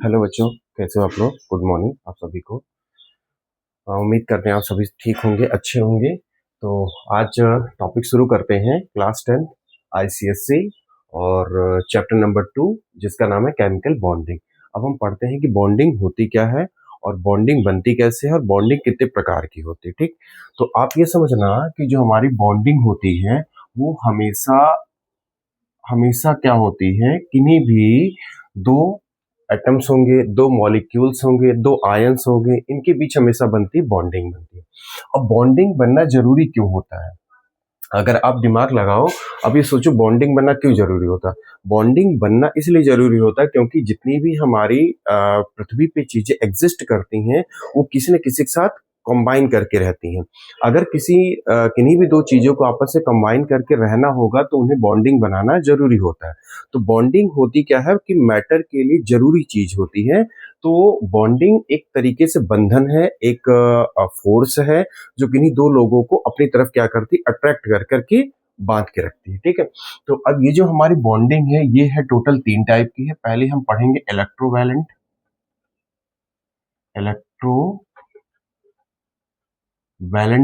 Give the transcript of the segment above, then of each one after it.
Hello बच्चों, कैसे हो आप लोग। गुड मॉर्निंग आप सभी को। उम्मीद करते हैं आप सभी ठीक होंगे, अच्छे होंगे। तो आज टॉपिक शुरू करते हैं क्लास 10 आईसीएससी और चैप्टर नंबर 2 जिसका नाम है केमिकल बॉन्डिंग। अब हम पढ़ते हैं कि बॉन्डिंग होती क्या है और बॉन्डिंग बनती कैसे है और बॉन्डिंग कितने प्रकार की होती है। ठीक, तो आप ये समझना कि जो हमारी बॉन्डिंग होती है वो हमेशा हमेशा क्या होती है, किन्हीं भी दो एटम्स होंगे, दो मॉलिक्यूल्स होंगे, दो आयंस होंगे, इनके बीच हमेशा बनती बॉन्डिंग बनती है। अब बॉन्डिंग बनना जरूरी क्यों होता है, अगर आप दिमाग लगाओ, अब ये सोचो बॉन्डिंग बनना क्यों जरूरी होता है। बॉन्डिंग बनना इसलिए जरूरी होता है क्योंकि जितनी भी हमारी पृथ्वी पे चीजें एग्जिस्ट करती हैं वो किसी न किसी के साथ कंबाइन करके रहती हैं। अगर किन्हीं भी दो चीजों को आपस में कंबाइन करके रहना होगा तो उन्हें बॉन्डिंग बनाना जरूरी होता है। तो बॉन्डिंग होती क्या है कि मैटर के लिए जरूरी चीज होती है। तो बॉन्डिंग एक तरीके से बंधन है, एक फोर्स है जो किन्हीं दो लोगों को अपनी तरफ क्या करती, अट्रैक्ट कर करके बांध के रखती है। ठीक है, तो अब ये जो हमारी बॉन्डिंग है ये है टोटल 3 टाइप की है। पहले हम पढ़ेंगे इलेक्ट्रोवैलेंट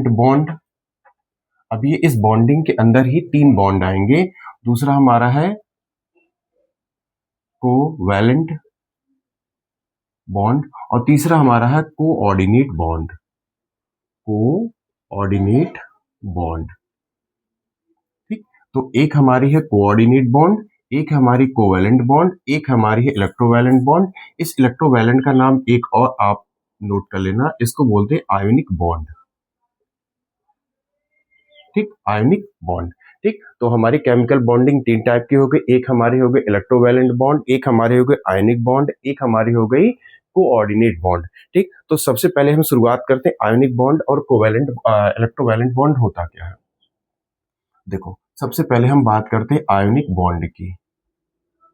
बॉन्ड। अब ये इस बॉन्डिंग के अंदर ही 3 बॉन्ड आएंगे। दूसरा हमारा है कोवैलेंट बॉन्ड और तीसरा हमारा है कोऑर्डिनेट बॉन्ड। ठीक, तो एक हमारी है कोऑर्डिनेट बॉन्ड, एक हमारी कोवैलेंट बॉन्ड, एक हमारी है इलेक्ट्रोवैलेंट बॉन्ड। इस इलेक्ट्रोवैलेंट का नाम एक और आप नोट कर लेना, इसको बोलते हैं आयोनिक बॉन्ड। ठीक, आयोनिक बॉन्ड। ठीक, तो हमारी केमिकल बॉन्डिंग 3 टाइप की हो गई। एक हमारी हो गई इलेक्ट्रोवैलेंट बॉन्ड, एक हमारी हो गई आयोनिक बॉन्ड, एक हमारी हो गई कोऑर्डिनेट बॉन्ड। ठीक, तो सबसे पहले हम शुरुआत करते हैं आयोनिक बॉन्ड और कोवैलेंट इलेक्ट्रोवैलेंट बॉन्ड होता क्या है। देखो, सबसे पहले हम बात करते हैं आयोनिक बॉन्ड की,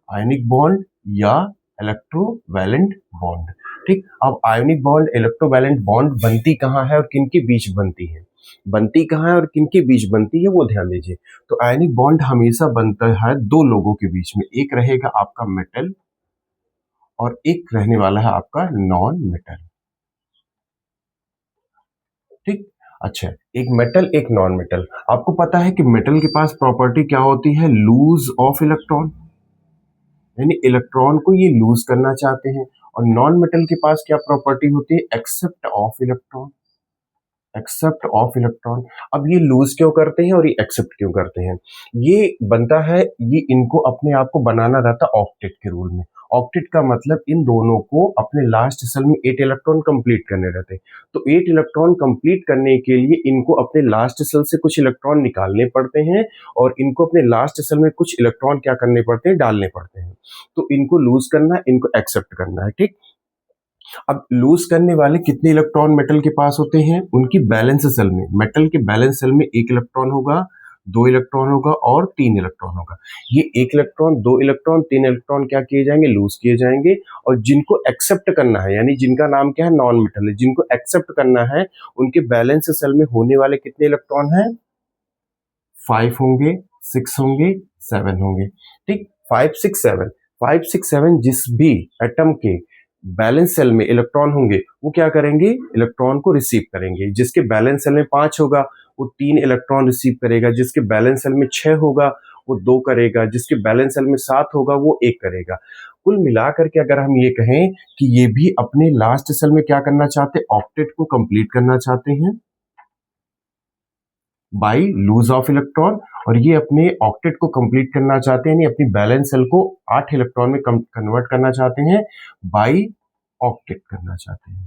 आयोनिक बॉन्ड या इलेक्ट्रोवैलेंट बॉन्ड। ठीक, अब आयोनिक बॉन्ड इलेक्ट्रोवैलेंट बॉन्ड बनती कहाँ है और किनके बीच बनती है, बनती कहाँ है और किनके बीच बनती है वो ध्यान दीजिए। तो आयोनिक बॉन्ड हमेशा बनता है दो लोगों के बीच में, एक रहेगा आपका मेटल और एक रहने वाला है आपका नॉन मेटल। ठीक, अच्छा, एक मेटल एक नॉन मेटल। आपको पता है कि मेटल के पास प्रॉपर्टी क्या होती है, लूज ऑफ इलेक्ट्रॉन, यानी इलेक्ट्रॉन को ये लूज करना चाहते हैं। और नॉन मेटल के पास क्या प्रॉपर्टी होती है, accept of electron, accept of electron. अब ये लूज क्यों करते हैं और ये एक्सेप्ट क्यों करते हैं, ये बनता है, ये इनको अपने आप को बनाना रहता ऑक्टेट के रूल में। ऑक्टेट का मतलब इन दोनों को अपने लास्ट सेल में 8 इलेक्ट्रॉन कंप्लीट करने रहते हैं। तो 8 इलेक्ट्रॉन कंप्लीट करने के लिए इनको अपने लास्ट सेल से कुछ इलेक्ट्रॉन निकालने पड़ते हैं और इनको अपने लास्ट सेल में कुछ इलेक्ट्रॉन क्या करने पड़ते हैं, डालने पड़ते हैं। तो इनको लूज करना, इनको एक्सेप्ट करना है। ठीक, अब लूज करने वाले कितने इलेक्ट्रॉन मेटल के पास होते हैं, उनकी बैलेंस सेल में, मेटल के बैलेंस सेल में 1 इलेक्ट्रॉन होगा, 2 इलेक्ट्रॉन होगा और 3 इलेक्ट्रॉन होगा। ये 1 इलेक्ट्रॉन, 2 इलेक्ट्रॉन, 3 इलेक्ट्रॉन क्या किए जाएंगे, लूज किए जाएंगे। और जिनको एक्सेप्ट करना है, यानी जिनका नाम क्या है, नॉन मेटल है, जिनको एक्सेप्ट करना है, उनके बैलेंस सेल में होने वाले कितने इलेक्ट्रॉन हैं, 5 होंगे, 6 होंगे, 7 होंगे। ठीक, 5 6 7 जिस भी एटम के बैलेंस सेल में इलेक्ट्रॉन होंगे वो क्या करेंगे, इलेक्ट्रॉन को रिसीव करेंगे। जिसके बैलेंस सेल में 5 होगा वो 3 इलेक्ट्रॉन रिसीव करेगा, जिसके बैलेंस सेल में 6 होगा वो 2 करेगा, जिसके बैलेंस सेल में 7 होगा वो 1 करेगा। कुल मिलाकर के अगर हम ये कहें कि ये भी अपने लास्ट सेल में क्या करना चाहते हैं, ऑक्टेट को कंप्लीट करना चाहते हैं बाय लूज ऑफ इलेक्ट्रॉन, और ये अपने ऑक्टेट को कंप्लीट करना चाहते हैं, यानी अपनी बैलेंस सेल को 8 इलेक्ट्रॉन में कन्वर्ट करना चाहते हैं, बाय ऑक्टेट करना चाहते हैं।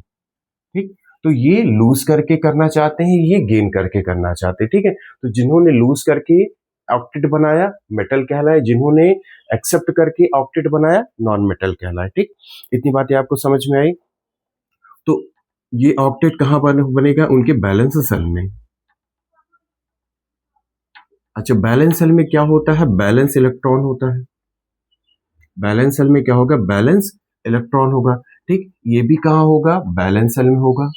ठीक, तो ये लूज करके करना चाहते हैं, ये गेन करके करना चाहते हैं। ठीक है, तो जिन्होंने लूज करके ऑक्टेट बनाया मेटल कहलाए, जिन्होंने एक्सेप्ट करके ऑक्टेट बनाया नॉन मेटल कहलाए। ठीक, इतनी बातें आपको समझ में आई। तो ये ऑक्टेट कहाँ बनेगा, उनके बैलेंस सेल में। अच्छा, बैलेंस सेल में क्या होता है, बैलेंस इलेक्ट्रॉन होता है। बैलेंस सेल में क्या होगा, बैलेंस इलेक्ट्रॉन होगा। ठीक, ये भी कहाँ होगा, बैलेंस सेल में होगा।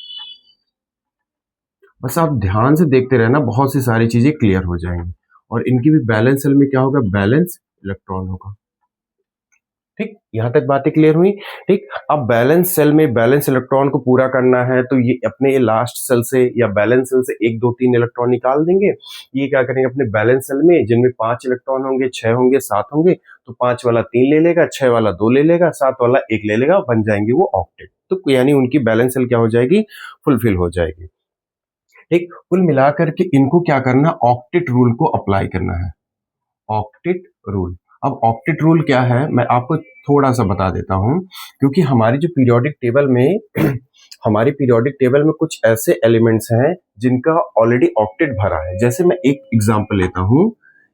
बस आप ध्यान से देखते रहना, बहुत सी सारी चीजें क्लियर हो जाएंगी। और इनकी भी बैलेंस सेल में क्या होगा, बैलेंस इलेक्ट्रॉन होगा। ठीक, यहाँ तक बातें क्लियर हुई। ठीक, अब बैलेंस सेल में बैलेंस इलेक्ट्रॉन को पूरा करना है तो ये अपने लास्ट सेल से या बैलेंस सेल से 1 2 3 इलेक्ट्रॉन निकाल देंगे। ये क्या करेंगे अपने बैलेंस सेल में जिनमें 5 इलेक्ट्रॉन होंगे, 6 होंगे, 7 होंगे, तो 5 वाला 3 ले लेगा, 6 वाला 2 ले लेगा, 7 वाला 1 ले लेगा, बन जाएंगे वो ऑक्टेट। तो यानी उनकी बैलेंस सेल क्या हो जाएगी, फुलफिल हो जाएगी। ठीक, कुल मिलाकर के इनको क्या करना, ऑक्टेट रूल को अप्लाई करना है। ऑक्टेट रूल, अब ऑक्टेट रूल क्या है मैं आपको थोड़ा सा बता देता हूं, क्योंकि हमारी जो पीरियोडिक टेबल में हमारी पीरियोडिक टेबल में कुछ ऐसे एलिमेंट्स हैं जिनका ऑलरेडी ऑक्टेट भरा है। जैसे मैं एक एग्जांपल लेता हूं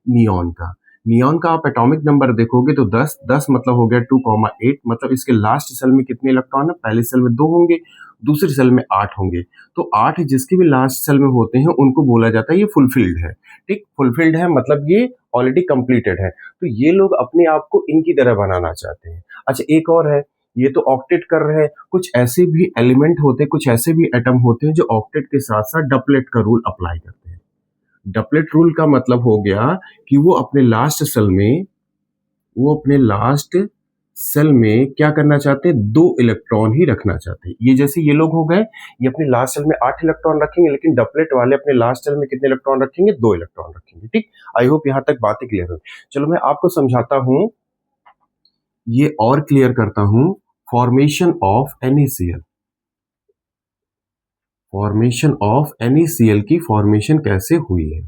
नियॉन का। नियॉन का आप एटॉमिक नंबर देखोगे तो 10 10 मतलब हो गया 2,8, मतलब इसके लास्ट सेल में कितने इलेक्ट्रॉन है, पहले सेल में 2 होंगे, दूसरी सेल में 8 होंगे। तो 8 जिसके भी लास्ट सेल में होते हैं उनको बोला जाता है ये फुलफिल्ड है। ठीक, फुलफिल्ड है मतलब ये ऑलरेडी कंप्लीटेड है। तो ये लोग अपने आप को इनकी तरह बनाना चाहते हैं। अच्छा, एक और है, ये तो ऑक्टेट कर रहे हैं, कुछ ऐसे भी एलिमेंट होते हैं, कुछ ऐसे भी एटम होते हैं जो ऑक्टेट के साथ साथ डपलेट का रूल अप्लाई करते हैं। डपलेट रूल का मतलब हो गया कि वो अपने लास्ट सेल में क्या करना चाहते हैं, 2 इलेक्ट्रॉन ही रखना चाहते हैं। ये जैसे ये लोग हो गए, ये अपने लास्ट सेल में 8 इलेक्ट्रॉन रखेंगे, लेकिन डपलेट वाले अपने लास्ट सेल में कितने इलेक्ट्रॉन रखेंगे, 2 इलेक्ट्रॉन रखेंगे। ठीक, आई होप यहां तक बातें क्लियर हो। चलो मैं आपको समझाता हूं, ये और क्लियर करता हूं। Formation of NaCl, formation of NaCl की फॉर्मेशन कैसे हुई है।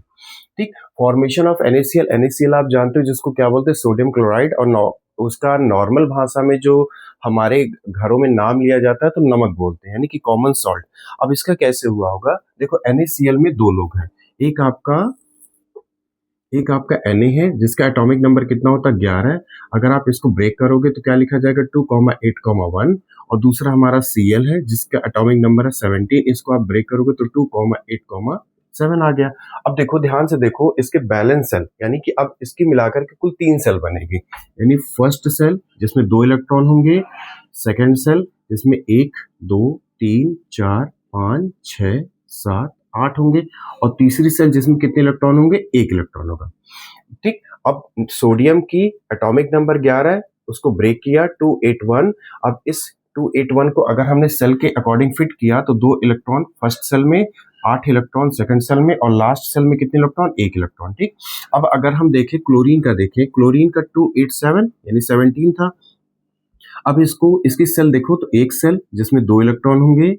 ठीक, फॉर्मेशन ऑफ NaCl, NaCl आप जानते हो जिसको क्या बोलते हैं, सोडियम क्लोराइड, और उसका नॉर्मल भाषा में जो हमारे घरों में नाम लिया जाता है तो नमक बोलते हैं, यानी कि कॉमन सॉल्ट। अब इसका कैसे हुआ होगा, देखो NaCl में 2 लोग हैं, एक आपका Na है जिसका एटॉमिक नंबर कितना होता है, 11। अगर आप इसको ब्रेक करोगे तो क्या लिखा जाएगा, 2,8,1, और दूसरा हमारा Cl है जिसका एटॉमिक नंबर है 17। इसको आप ब्रेक करोगे तो 2,8,7 आ गया। अब देखो ध्यान से देखो, इसके बैलेंस सेल यानी कि अब इसकी मिलाकर के कुल 3 सेल बनेगी, यानी फर्स्ट सेल जिसमें 2 इलेक्ट्रॉन होंगे, सेकेंड सेल जिसमें 1 2 3 4 5 6 7 8 होंगे, और तीसरी सेल जिसमें कितने इलेक्ट्रॉन होंगे, 1 इलेक्ट्रॉन होगा। ठीक, अब सोडियम की एटॉमिक नंबर 11 है, उसको ब्रेक किया 281। अब इस 281 को अगर हमने सेल के अकॉर्डिंग फिट किया तो 2 इलेक्ट्रॉन फर्स्ट सेल में, 8 इलेक्ट्रॉन सेकंड सेल में, और लास्ट सेल में कितने इलेक्ट्रॉन, 1 इलेक्ट्रॉन। ठीक, अब अगर हम देखें क्लोरीन का, देखें क्लोरीन का 287 यानी 17 था। अब इसकी सेल देखो तो एक सेल जिसमें 2 इलेक्ट्रॉन होंगे,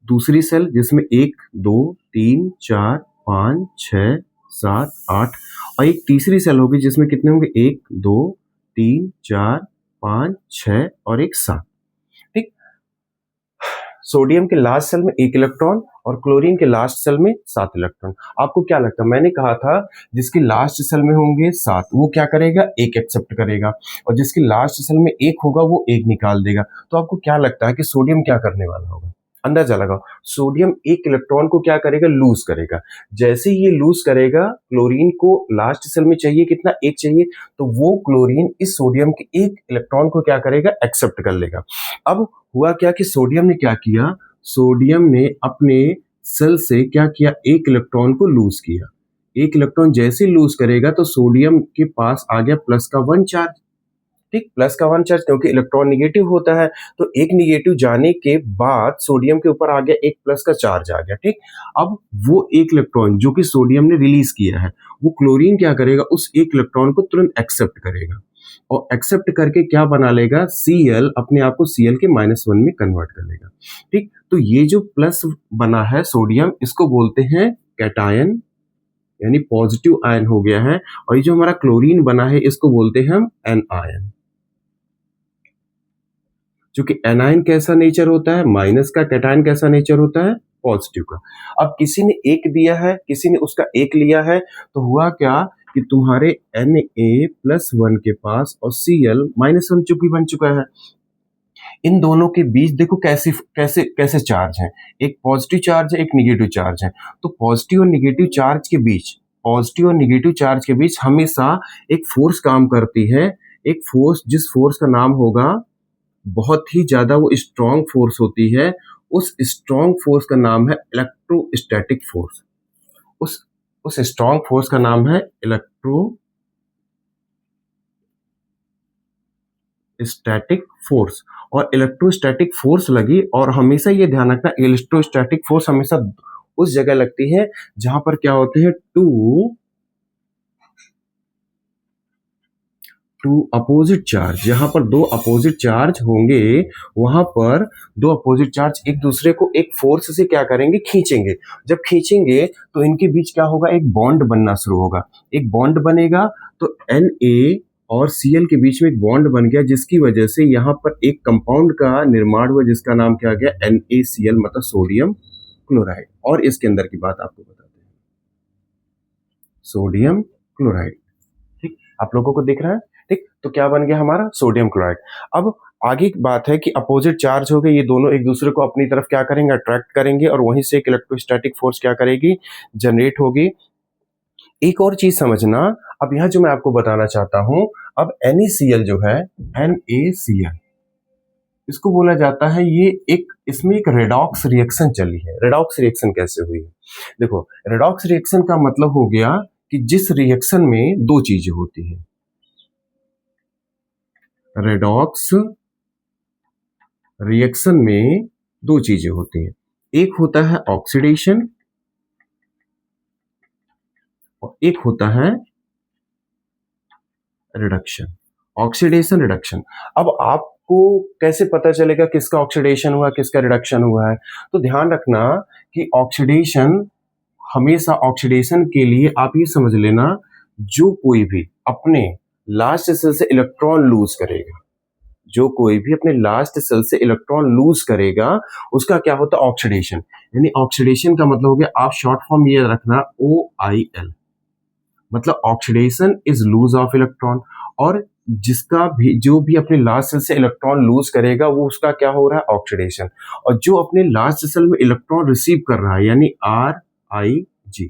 दूसरी सेल जिसमें 1 2 3 4 5 6 7 8, और एक तीसरी सेल होगी जिसमें कितने होंगे, 1 2 3 4 5 6 और एक 7। ठीक, सोडियम के लास्ट सेल में 1 इलेक्ट्रॉन और क्लोरीन के लास्ट सेल में 7 इलेक्ट्रॉन। आपको क्या लगता है, मैंने कहा था जिसकी लास्ट सेल में होंगे 7 वो क्या करेगा, 1 एक्सेप्ट करेगा, और जिसकी लास्ट सेल में 1 होगा वो 1 निकाल देगा। तो आपको क्या लगता है कि सोडियम क्या करने वाला होगा, अंदाजा लगाओ। सोडियम 1 इलेक्ट्रॉन को क्या करेगा, लूज करेगा। जैसे ही ये लूज करेगा, क्लोरीन को लास्ट सेल में चाहिए कितना, 1 चाहिए, तो वो क्लोरीन इस सोडियम के 1 इलेक्ट्रॉन को क्या करेगा, एक्सेप्ट कर लेगा। अब हुआ क्या कि सोडियम ने क्या किया, सोडियम ने अपने सेल से क्या किया, 1 इलेक्ट्रॉन को लूज किया। 1 इलेक्ट्रॉन जैसे लूज करेगा तो सोडियम के पास आ गया प्लस का 1 चार्ज। ठीक, प्लस का 1 चार्ज, क्योंकि इलेक्ट्रॉन निगेटिव होता है, तो एक निगेटिव जाने के बाद सोडियम के ऊपर आ गया एक प्लस का चार्ज आ गया। ठीक, अब वो 1 इलेक्ट्रॉन जो कि सोडियम ने रिलीज किया है, वो क्लोरीन क्या करेगा, उस 1 इलेक्ट्रॉन को तुरंत एक्सेप्ट करेगा, और एक्सेप्ट करके क्या बना लेगा, Cl, अपने आप को Cl के -1 में कन्वर्ट कर लेगा। ठीक, तो ये जो प्लस बना है सोडियम, इसको बोलते हैं कैटायन, यानी पॉजिटिव आयन हो गया है, और ये जो हमारा क्लोरीन बना है इसको बोलते हैं हम एनायन। क्योंकि एनायन कैसा नेचर होता है, माइनस का, कैटायन कैसा नेचर होता है, पॉजिटिव का। अब किसी ने 1 दिया है, किसी ने उसका 1 लिया है, तो हुआ क्या कि तुम्हारे Na+1 के पास और Cl -1 चूंकि बन चुका है, इन दोनों के बीच देखो कैसे कैसे कैसे चार्ज है, एक पॉजिटिव चार्ज है, एक निगेटिव चार्ज है। तो पॉजिटिव और निगेटिव चार्ज के बीच, पॉजिटिव और निगेटिव चार्ज के बीच हमेशा एक फोर्स काम करती है, एक फोर्स, जिस फोर्स का नाम होगा, बहुत ही ज्यादा वो स्ट्रॉन्ग फोर्स होती है, उस स्ट्रॉन्ग फोर्स का नाम है इलेक्ट्रोस्टैटिक फोर्स। उस स्ट्रॉन्ग फोर्स का नाम है स्टैटिक फोर्स, और इलेक्ट्रोस्टैटिक फोर्स लगी, और हमेशा ये ध्यान रखना इलेक्ट्रोस्टैटिक फोर्स हमेशा उस जगह लगती है जहां पर क्या होते हैं टू अपोजिट चार्ज। जहां पर दो अपोजिट चार्ज होंगे वहां पर दो अपोजिट चार्ज एक दूसरे को एक फोर्स से क्या करेंगे, खींचेंगे। जब खींचेंगे तो इनके बीच क्या होगा, एक बॉन्ड बनना शुरू होगा। एक बॉन्ड बनेगा तो Na और Cl के बीच में एक बॉन्ड बन गया, जिसकी वजह से यहाँ पर एक कंपाउंड का निर्माण हुआ जिसका नाम क्या गया, NaCl, मतलब सोडियम क्लोराइड। और इसके अंदर की बात आपको बताते हैं, सोडियम क्लोराइड। ठीक, आप लोगों को दिख रहा है? ठीक, तो क्या बन गया हमारा, सोडियम क्लोराइड। अब आगे की बात है कि अपोजिट चार्ज हो गए, ये दोनों एक दूसरे को अपनी तरफ क्या करेंगे, अट्रैक्ट करेंगे, और वहीं से एक इलेक्ट्रोस्टैटिक फोर्स क्या करेगी, जनरेट होगी। एक और चीज समझना, अब यहां जो मैं आपको बताना चाहता हूं, अब NaCl जो है, NaCl इसको बोला जाता है, ये एक, इसमें एक रेडॉक्स रिएक्शन चली है। रेडॉक्स रिएक्शन कैसे हुई? देखो, रेडॉक्स रिएक्शन का मतलब हो गया कि जिस रिएक्शन में दो चीजें होती हैं। रेडॉक्स रिएक्शन में दो चीजें होती हैं, एक होता है ऑक्सीडेशन और एक होता है रिडक्शन। Oxidation, reduction. अब आपको कैसे पता चलेगा किसका ऑक्सीडेशन हुआ किसका रिडक्शन हुआ है? तो ध्यान रखना कि ऑक्सीडेशन, हमेशा ऑक्सीडेशन के लिए आप ये समझ लेना, जो कोई भी अपने लास्ट सेल से इलेक्ट्रॉन लूज करेगा, जो कोई भी अपने लास्ट सेल से इलेक्ट्रॉन लूज करेगा, उसका क्या होता है, ऑक्सीडेशन। यानी ऑक्सीडेशन का मतलब हो गया, आप शॉर्ट फॉर्म ये रखना, OIL, मतलब oxidation is lose of electron. और जिसका भी, जो भी अपने लास्ट सेल से इलेक्ट्रॉन लूज करेगा, वो उसका क्या हो रहा है, ऑक्सीडेशन। और जो अपने लास्ट सेल में इलेक्ट्रॉन रिसीव कर रहा है, यानी RIG,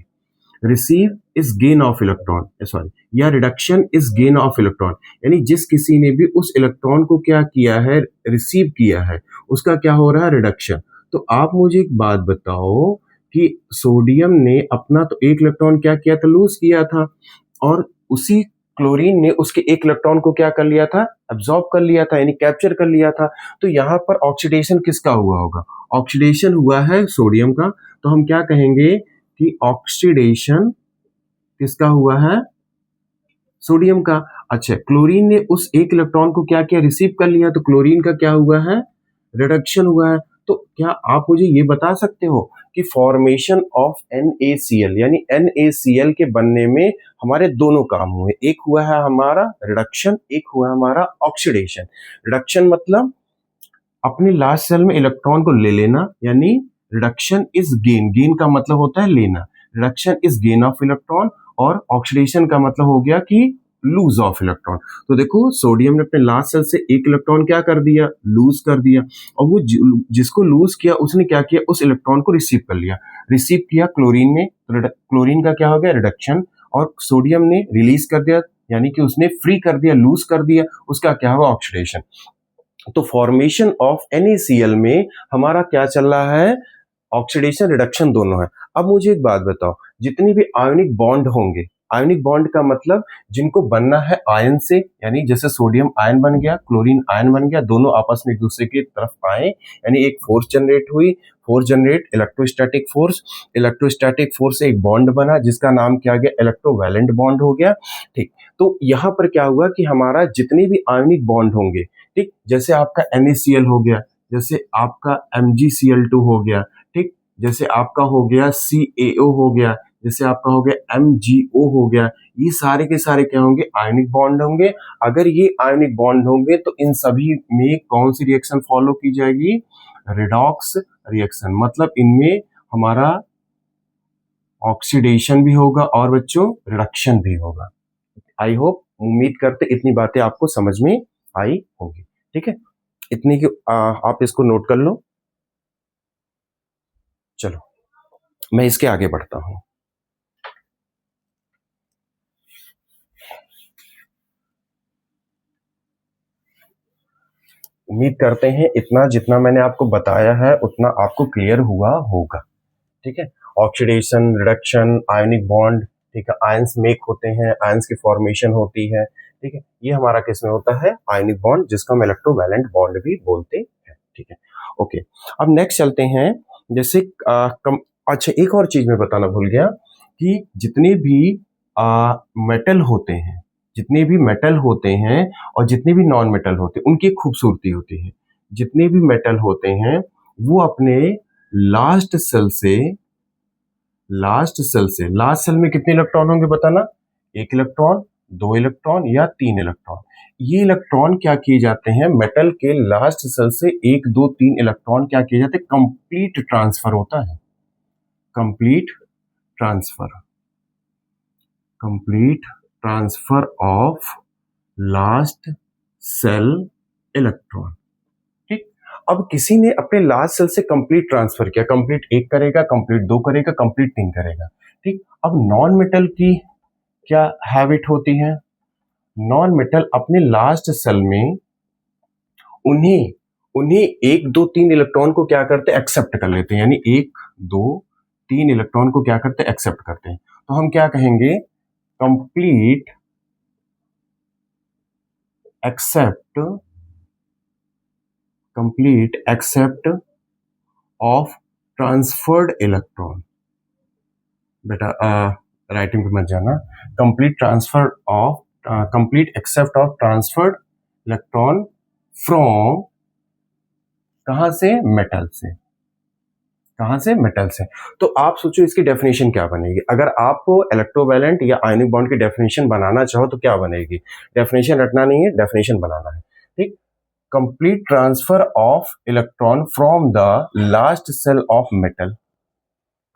receive is gain of electron, sorry, या reduction is gain of electron. यानी जिस किसी ने भी उस इलेक्ट्रॉन को क्या किया है, रिसीव किया है, उसका क्या हो रहा है, रिडक्शन। तो आप मुझे एक बात बताओ कि सोडियम ने अपना तो एक इलेक्ट्रॉन क्या किया था, लूज किया था, और उसी क्लोरीन ने उसके एक इलेक्ट्रॉन को क्या कर लिया था, एब्जॉर्ब कर लिया था, यानी कैप्चर कर लिया था। तो यहां पर ऑक्सीडेशन किसका हुआ होगा, ऑक्सीडेशन हुआ है सोडियम का। तो हम क्या कहेंगे कि ऑक्सीडेशन किसका हुआ है, सोडियम का। अच्छा, क्लोरीन ने उस एक इलेक्ट्रॉन को क्या किया, रिसीव कर लिया, तो क्लोरीन का क्या हुआ है, रिडक्शन हुआ है। तो क्या आप मुझे ये बता सकते हो कि फॉर्मेशन ऑफ NaCl, यानी NaCl के बनने में हमारे दोनों काम हुए, एक हुआ है हमारा रिडक्शन, एक हुआ है हमारा ऑक्सीडेशन। रिडक्शन मतलब अपने लास्ट सेल में इलेक्ट्रॉन को ले लेना, यानी रिडक्शन इज गेन, गेन का मतलब होता है लेना, reduction is gain of electron, और ऑक्सीडेशन का मतलब हो गया कि लूज ऑफ इलेक्ट्रॉन। तो देखो, सोडियम ने अपने लास्ट सेल से एक इलेक्ट्रॉन क्या कर दिया, लूज कर दिया, और वो जिसको लूज किया उसने क्या किया, उस इलेक्ट्रॉन को रिसीव कर लिया। रिसीव किया क्लोरीन ने, तो क्लोरीन का क्या हो गया, रिडक्शन, और सोडियम ने रिलीज कर दिया, यानी कि उसने फ्री कर दिया, लूज कर दिया, उसका क्या हुआ, ऑक्सीडेशन। तो फॉर्मेशन ऑफ NaCl में हमारा क्या चल रहा है, ऑक्सीडेशन रिडक्शन दोनों है। अब मुझे एक बात बताओ, जितनी भी आयनिक बॉन्ड होंगे, आयनिक बॉन्ड का मतलब जिनको बनना है आयन से, यानी जैसे सोडियम आयन बन गया, क्लोरीन आयन बन गया, दोनों आपस में एक दूसरे की तरफ आए, यानी एक फोर्स जनरेट हुई, force generate electrostatic force, electrostatic force से एक बॉन्ड बना जिसका नाम क्या गया, इलेक्ट्रोवैलेंट बॉन्ड हो गया। ठीक, तो यहां पर क्या हुआ कि हमारा जितने भी आयनिक बॉन्ड होंगे, ठीक, जैसे आपका NaCl हो गया, जैसे आपका MgCl2 हो गया, ठीक, जैसे आपका हो गया CaO हो गया, जैसे आपका हो गया MgO हो गया, ये सारे के सारे क्या होंगे, आयनिक बॉन्ड होंगे। अगर ये आयनिक बॉन्ड होंगे तो इन सभी में कौन सी रिएक्शन फॉलो की जाएगी, रिडॉक्स रिएक्शन। मतलब इनमें हमारा ऑक्सीडेशन भी होगा और बच्चों रिडक्शन भी होगा। आई होप, उम्मीद करते इतनी बातें आपको समझ में आई होंगी। ठीक है, इतनी की आप इसको नोट कर लो। चलो, मैं इसके आगे बढ़ता हूं। उम्मीद करते हैं इतना जितना मैंने आपको बताया है उतना आपको क्लियर हुआ होगा। ठीक है, ऑक्सीडेशन, रिडक्शन, आयनिक बॉन्ड, ठीक है, आयंस मेक होते हैं, आयंस की फॉर्मेशन होती है, ठीक है, ये हमारा किस में होता है, आयनिक बॉन्ड, जिसको हम इलेक्ट्रोवैलेंट बॉन्ड भी बोलते हैं। ठीक है, ओके। अब नेक्स्ट चलते हैं, जैसे अच्छा एक और चीज मैं बताना भूल गया कि जितने भी मेटल होते हैं, जितने भी मेटल होते हैं और जितने भी नॉन मेटल होते हैं, उनकी एक खूबसूरती होती है। जितने भी मेटल होते हैं वो अपने लास्ट सेल में कितने इलेक्ट्रॉन होंगे बताना, 1 इलेक्ट्रॉन, 2 इलेक्ट्रॉन या 3 इलेक्ट्रॉन। ये इलेक्ट्रॉन क्या किए जाते हैं, मेटल के लास्ट सेल से 1 2 3 इलेक्ट्रॉन क्या किए जाते हैं, कंप्लीट ट्रांसफर होता है, complete transfer of last cell electron. ठीक, अब किसी ने अपने लास्ट सेल से कंप्लीट ट्रांसफर किया, कंप्लीट 1 करेगा, कंप्लीट 2 करेगा, कंप्लीट 3 करेगा। ठीक, अब नॉन मेटल की क्या हैबिट होती है, नॉन मेटल अपने लास्ट सेल में उन्हें 1 2 3 इलेक्ट्रॉन को क्या करते हैं, एक्सेप्ट कर लेते हैं, यानी 1 2 3 इलेक्ट्रॉन को क्या करते हैं, एक्सेप्ट करते हैं। तो हम क्या कहेंगे, complete except of transferred electron. बेटा राइटिंग पे मत जाना, complete except of transferred electron from, कहां से, मेटल से। तो आप सोचो इसकी डेफिनेशन क्या बनेगी, अगर आप इलेक्ट्रोवैलेंट या आयनिक बॉन्ड की डेफिनेशन बनाना चाहो तो क्या बनेगी, डेफिनेशन रटना नहीं है, डेफिनेशन बनाना है। ठीक, complete transfer of electron from the last shell of metal,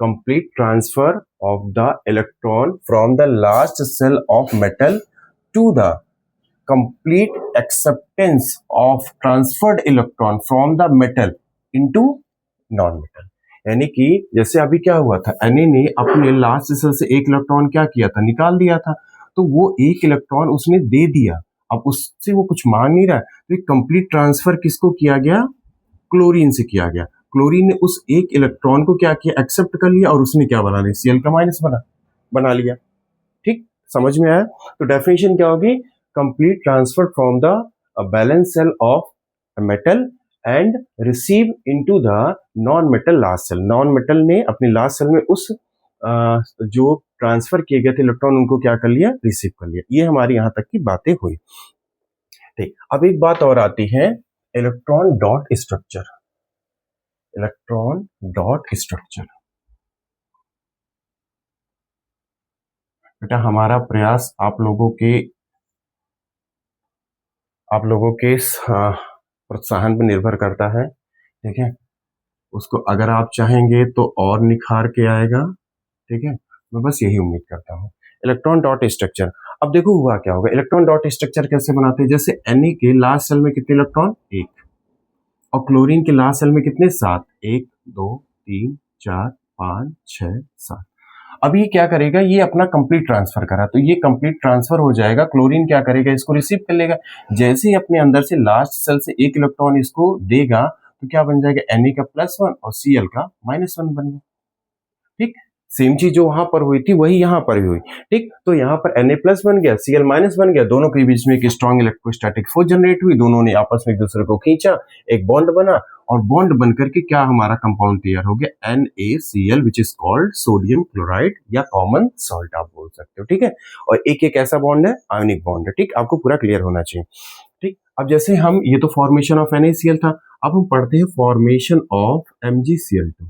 complete transfer of the electron from the last cell of metal to the complete acceptance of transferred electron from the metal into non-metal। यानी कि जैसे अभी क्या हुआ था, Na ने अपने last shell से 1 इलेक्ट्रॉन क्या किया था, निकाल दिया था, तो वो 1 इलेक्ट्रॉन उसने दे दिया, अब उससे वो कुछ मांग नहीं रहा, तो कंप्लीट ट्रांसफर किसको किया गया, क्लोरीन से किया गया। क्लोरीन ने उस 1 इलेक्ट्रॉन को क्या किया, एक्सेप्ट कर लिया, और उसने क्या बना लिया, Cl का माइनस बना लिया। ठीक, समझ में आया। तो डेफिनेशन क्या होगी, complete transfer from the valence shell of metal and receive into the non metal last shell. Non metal ने अपने लास्ट सेल में उस जो ट्रांसफर किए गए थे इलेक्ट्रॉन, उनको क्या कर लिया, रिसीव कर लिया। ये हमारी यहां तक की बातें हुई। ठीक, अब एक बात और आती है, इलेक्ट्रॉन डॉट स्ट्रक्चर। बेटा हमारा प्रयास आप लोगों के प्रोत्साहन पर निर्भर करता है। ठीक है, उसको अगर आप चाहेंगे तो और निखार के आएगा। ठीक है, मैं बस यही उम्मीद करता हूँ। इलेक्ट्रॉन डॉट स्ट्रक्चर, अब देखो हुआ क्या होगा, इलेक्ट्रॉन डॉट स्ट्रक्चर कैसे बनाते हैं, जैसे Na के लास्ट सेल में कितने इलेक्ट्रॉन, 1, और क्लोरीन के लास्ट सेल में कितने, 7, 1 2 3 4 5 6 7। अब ये क्या करेगा, ये अपना कंप्लीट ट्रांसफर करा, तो ये कंप्लीट ट्रांसफर हो जाएगा, क्लोरीन क्या करेगा, इसको रिसीव कर लेगा। जैसे ही अपने अंदर से लास्ट सेल से 1 इलेक्ट्रॉन इसको देगा, तो क्या बन जाएगा, Na का +1 और Cl का -1 बन गया। ठीक, सेम चीज जो वहां पर हुई थी वही यहां पर भी हुई। ठीक, तो यहां पर Na+ बन गया, Cl- बन गया, दोनों के बीच में एक स्ट्रॉन्ग इलेक्ट्रोस्टैटिक फोर्स जनरेट हुई, दोनों ने आपस में एक दूसरे को खींचा, एक बॉन्ड बना, और बॉन्ड बन करके क्या हमारा कंपाउंड तैयार हो गया, NaCl, which is called sodium chloride या कॉमन सॉल्ट आप बोल सकते हो। ठीक है, और एक एक ऐसा बॉन्ड है, आयनिक बॉन्ड है। ठीक, आपको पूरा क्लियर होना चाहिए। ठीक, अब जैसे हम, ये तो फॉर्मेशन ऑफ NaCl था, अब हम पढ़ते हैं फॉर्मेशन ऑफ MgCl2।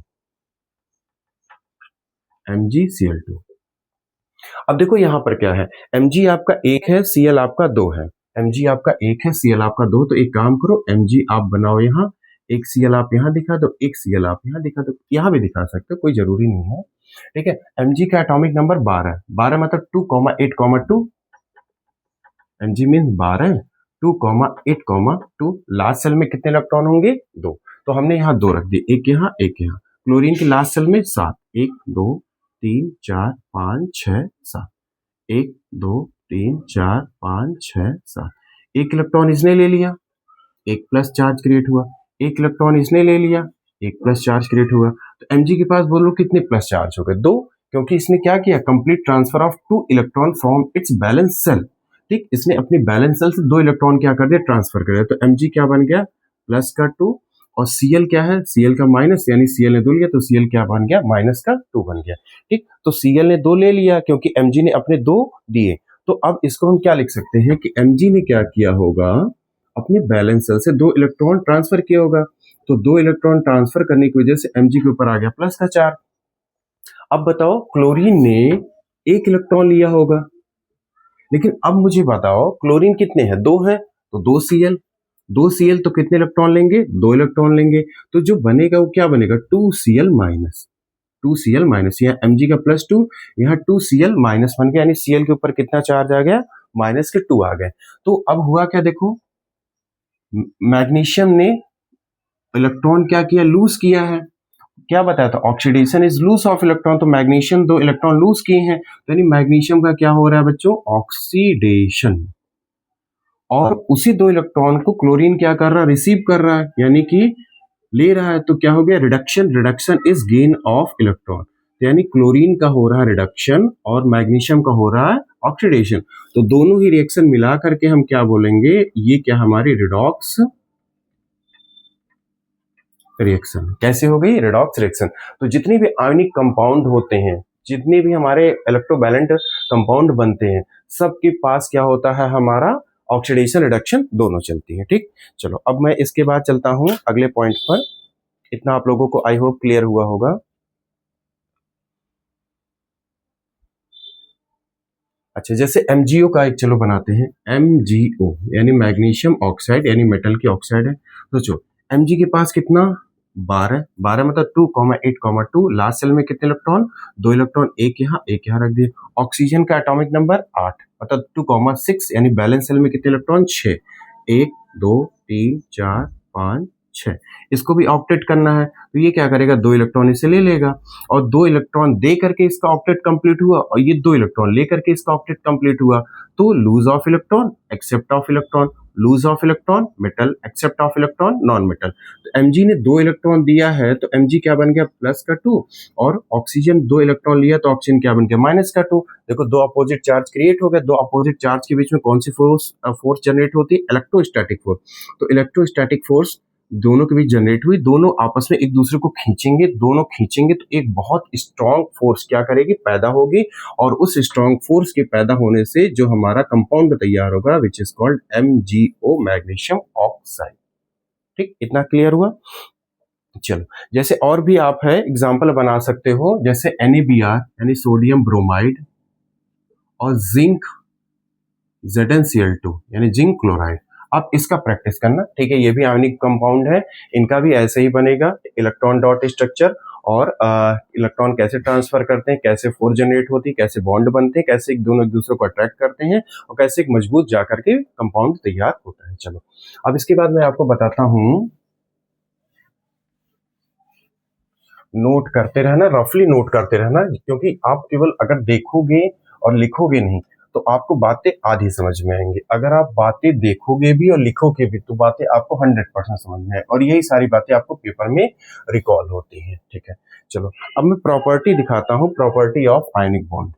अब देखो यहां पर क्या है, Mg आपका 1 है, Cl आपका 2 है। Mg आपका 1 है, Cl आपका 2, तो एक काम करो, Mg आप बनाओ यहाँ, एक Cl आप यहाँ दिखा दो, एक Cl आप यहाँ दिखा दो, यहाँ भी दिखा सकते हो, कोई जरूरी नहीं है। ठीक है, Mg का एटॉमिक नंबर 12, 12 मतलब 2,8,2, Mg मीन 12, 2,8,2, लास्ट सेल में कितने इलेक्ट्रॉन होंगे, 2, तो हमने यहाँ 2 रख दिए, एक यहाँ एक यहाँ। क्लोरीन के लास्ट सेल में 7, 1 2 3 4 5 6 7, 1 2 3 4 5 6 7, एक इलेक्ट्रॉन इसने ले लिया, एक प्लस चार्ज क्रिएट हुआ, एक इलेक्ट्रॉन इसने ले लिया, एक प्लस चार्ज क्रिएट हुआ। तो Mg के पास बोलो कितने प्लस चार्ज हो गए, 2, क्योंकि इसने क्या किया, complete transfer of 2 electron from its valence shell. ठीक, इसने अपनी बैलेंस सेल से 2 इलेक्ट्रॉन क्या कर दिया, ट्रांसफर कर दिया। तो Mg क्या बन गया, प्लस का 2, और Cl क्या है, Cl का माइनस, यानी Cl ने 2 लिया तो Cl क्या बन गया, माइनस का 2 बन गया। ठीक, तो Cl ने 2 ले लिया क्योंकि Mg ने अपने 2 दिए। तो अब इसको हम क्या लिख सकते हैं कि Mg ने क्या किया होगा, अपने बैलेंस सेल से 2 इलेक्ट्रॉन ट्रांसफर किया होगा। तो 2 इलेक्ट्रॉन ट्रांसफर करने की वजह से Mg के ऊपर आ गया प्लस का 4। अब बताओ, क्लोरीन ने 1 इलेक्ट्रॉन लिया होगा, लेकिन अब मुझे बताओ क्लोरीन कितने हैं, 2 हैं, तो 2 Cl तो कितने इलेक्ट्रॉन लेंगे, 2 इलेक्ट्रॉन लेंगे। तो जो बनेगा वो क्या बनेगा, 2Cl माइनस, 2Cl माइनस, यहाँ Mg का प्लस 2, यहाँ 2Cl माइनस बन गया, यानी Cl के ऊपर कितना चार्ज आ गया, माइनस के 2 आ गए। तो अब हुआ क्या, देखो मैग्नीशियम ने इलेक्ट्रॉन क्या किया, लूज किया है। क्या बताया था, oxidation is lose of electron, तो मैग्नीशियम 2 इलेक्ट्रॉन लूज किए हैं, तो यानी मैग्नीशियम का क्या हो रहा है बच्चों, ऑक्सीडेशन। और उसी 2 इलेक्ट्रॉन को क्लोरीन क्या कर रहा है, रिसीव कर रहा है, यानी कि ले रहा है। तो क्या हो गया, reduction, reduction is gain of electron, यानी क्लोरीन का हो रहा है रिडक्शन और मैग्नीशियम का हो रहा है ऑक्सीडेशन। तो दोनों ही रिएक्शन मिला करके हम क्या बोलेंगे, ये क्या हमारी रिडॉक्स रिएक्शन। कैसे हो गई, रिडॉक्स रिएक्शन। तो जितने भी आयनिक कंपाउंड होते हैं, जितने भी हमारे इलेक्ट्रोवैलेंट कंपाउंड बनते हैं, सबके पास क्या होता है, हमारा ऑक्सीडेशन रिडक्शन दोनों चलती है। ठीक, चलो अब मैं इसके बाद चलता हूं अगले पॉइंट पर। इतना आप लोगों को आई होप क्लियर हुआ होगा। अच्छा, जैसे MgO का एक चलो बनाते हैं, MgO यानी मैग्नीशियम ऑक्साइड, यानी मेटल की ऑक्साइड है। तो चलो Mg के पास कितना, 12 मतलब 2,8,2। लास्ट सेल में कितने इलेक्ट्रॉन, 2 इलेक्ट्रॉन, एक यहाँ रख दिए। ऑक्सीजन का एटॉमिक नंबर 8 मतलब 2,6, यानी बैलेंस सेल में कितने इलेक्ट्रॉन, 6, 1 2 3 4 5 6। इसको भी ऑक्टेट करना है, तो ये क्या करेगा, 2 इलेक्ट्रॉन इसे ले लेगा, और 2 इलेक्ट्रॉन दे करके इसका ऑक्टेट कंप्लीट हुआ, और ये 2 इलेक्ट्रॉन ले करके इसका ऑक्टेट कंप्लीट हुआ। तो lose of electron, accept of electron, lose of electron metal, accept of electron non metal. तो Mg ने 2 इलेक्ट्रॉन दिया है, तो Mg क्या बन गया, प्लस का 2, और ऑक्सीजन 2 इलेक्ट्रॉन लिया तो ऑक्सीजन क्या बन गया, माइनस का 2। देखो, 2 अपोजिट चार्ज क्रिएट हो गए, 2 अपोजिट चार्ज के बीच में कौन सी फोर्स जनरेट होती है, इलेक्ट्रोस्टैटिक फोर्स। तो इलेक्ट्रोस्टैटिक फोर्स दोनों के बीच जनरेट हुई, दोनों आपस में एक दूसरे को खींचेंगे, दोनों खींचेंगे तो एक बहुत स्ट्रांग फोर्स क्या करेगी, पैदा होगी, और उस स्ट्रांग फोर्स के पैदा होने से जो हमारा कंपाउंड तैयार होगा, which is called MgO, magnesium oxide. ठीक, इतना क्लियर हुआ। चलो, जैसे और भी आप है एग्जांपल बना सकते हो, जैसे NaBr यानी सोडियम ब्रोमाइड, और जिंक ZnCl2 यानी जिंक क्लोराइड। आप इसका प्रैक्टिस करना, ठीक है, ये भी आयनिक कंपाउंड है, इनका भी ऐसे ही बनेगा, इलेक्ट्रॉन डॉट स्ट्रक्चर, और इलेक्ट्रॉन कैसे ट्रांसफर करते हैं, कैसे फोर्स जनरेट होती है, कैसे बॉन्ड बनते हैं, कैसे एक दूसरे को अट्रैक्ट करते हैं, और कैसे एक मजबूत जाकर के कंपाउंड तैयार होता है। चलो, अब इसके बाद मैं आपको बताता हूं, नोट करते रहना, रफली नोट करते रहना, क्योंकि आप केवल अगर देखोगे और लिखोगे नहीं तो आपको बातें आधी समझ में आएंगी। अगर आप बातें देखोगे भी और लिखोगे भी तो बातें आपको 100% समझ में आए, और यही सारी बातें आपको पेपर में रिकॉल होती हैं। ठीक है, चलो अब मैं प्रॉपर्टी दिखाता हूं, property of ionic bond,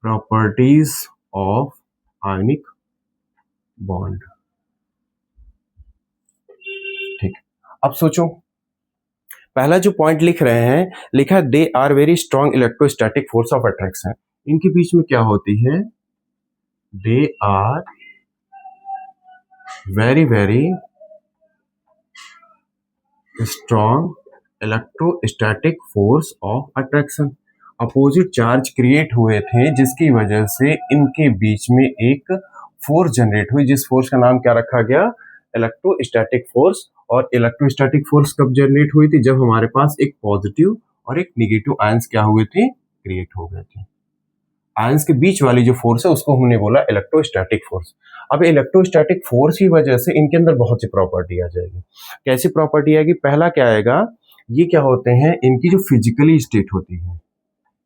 properties of ionic bond. ठीक, अब सोचो, पहला जो पॉइंट लिख रहे हैं, लिखा they are very strong electrostatic force of attraction. इनके बीच में क्या होती है, they are very very strong electrostatic force of attraction. Opposite charge create हुए थे, जिसकी वजह से इनके बीच में एक फोर्स जनरेट हुई, जिस फोर्स का नाम क्या रखा गया, इलेक्ट्रोस्टैटिक फोर्स। और इलेक्ट्रोस्टैटिक फोर्स कब जनरेट हुई थी, जब हमारे पास एक पॉजिटिव और एक निगेटिव आयंस क्या हुए थे, क्रिएट हो गए थे। आयंस के बीच वाली जो फोर्स है उसको हमने बोला इलेक्ट्रोस्टैटिक फोर्स। अब इलेक्ट्रोस्टैटिक फोर्स की वजह से इनके अंदर बहुत सी प्रॉपर्टी आ जाएगी। कैसी प्रॉपर्टी आएगी, पहला क्या आएगा, ये क्या होते हैं, इनकी जो फिजिकली स्टेट होती है,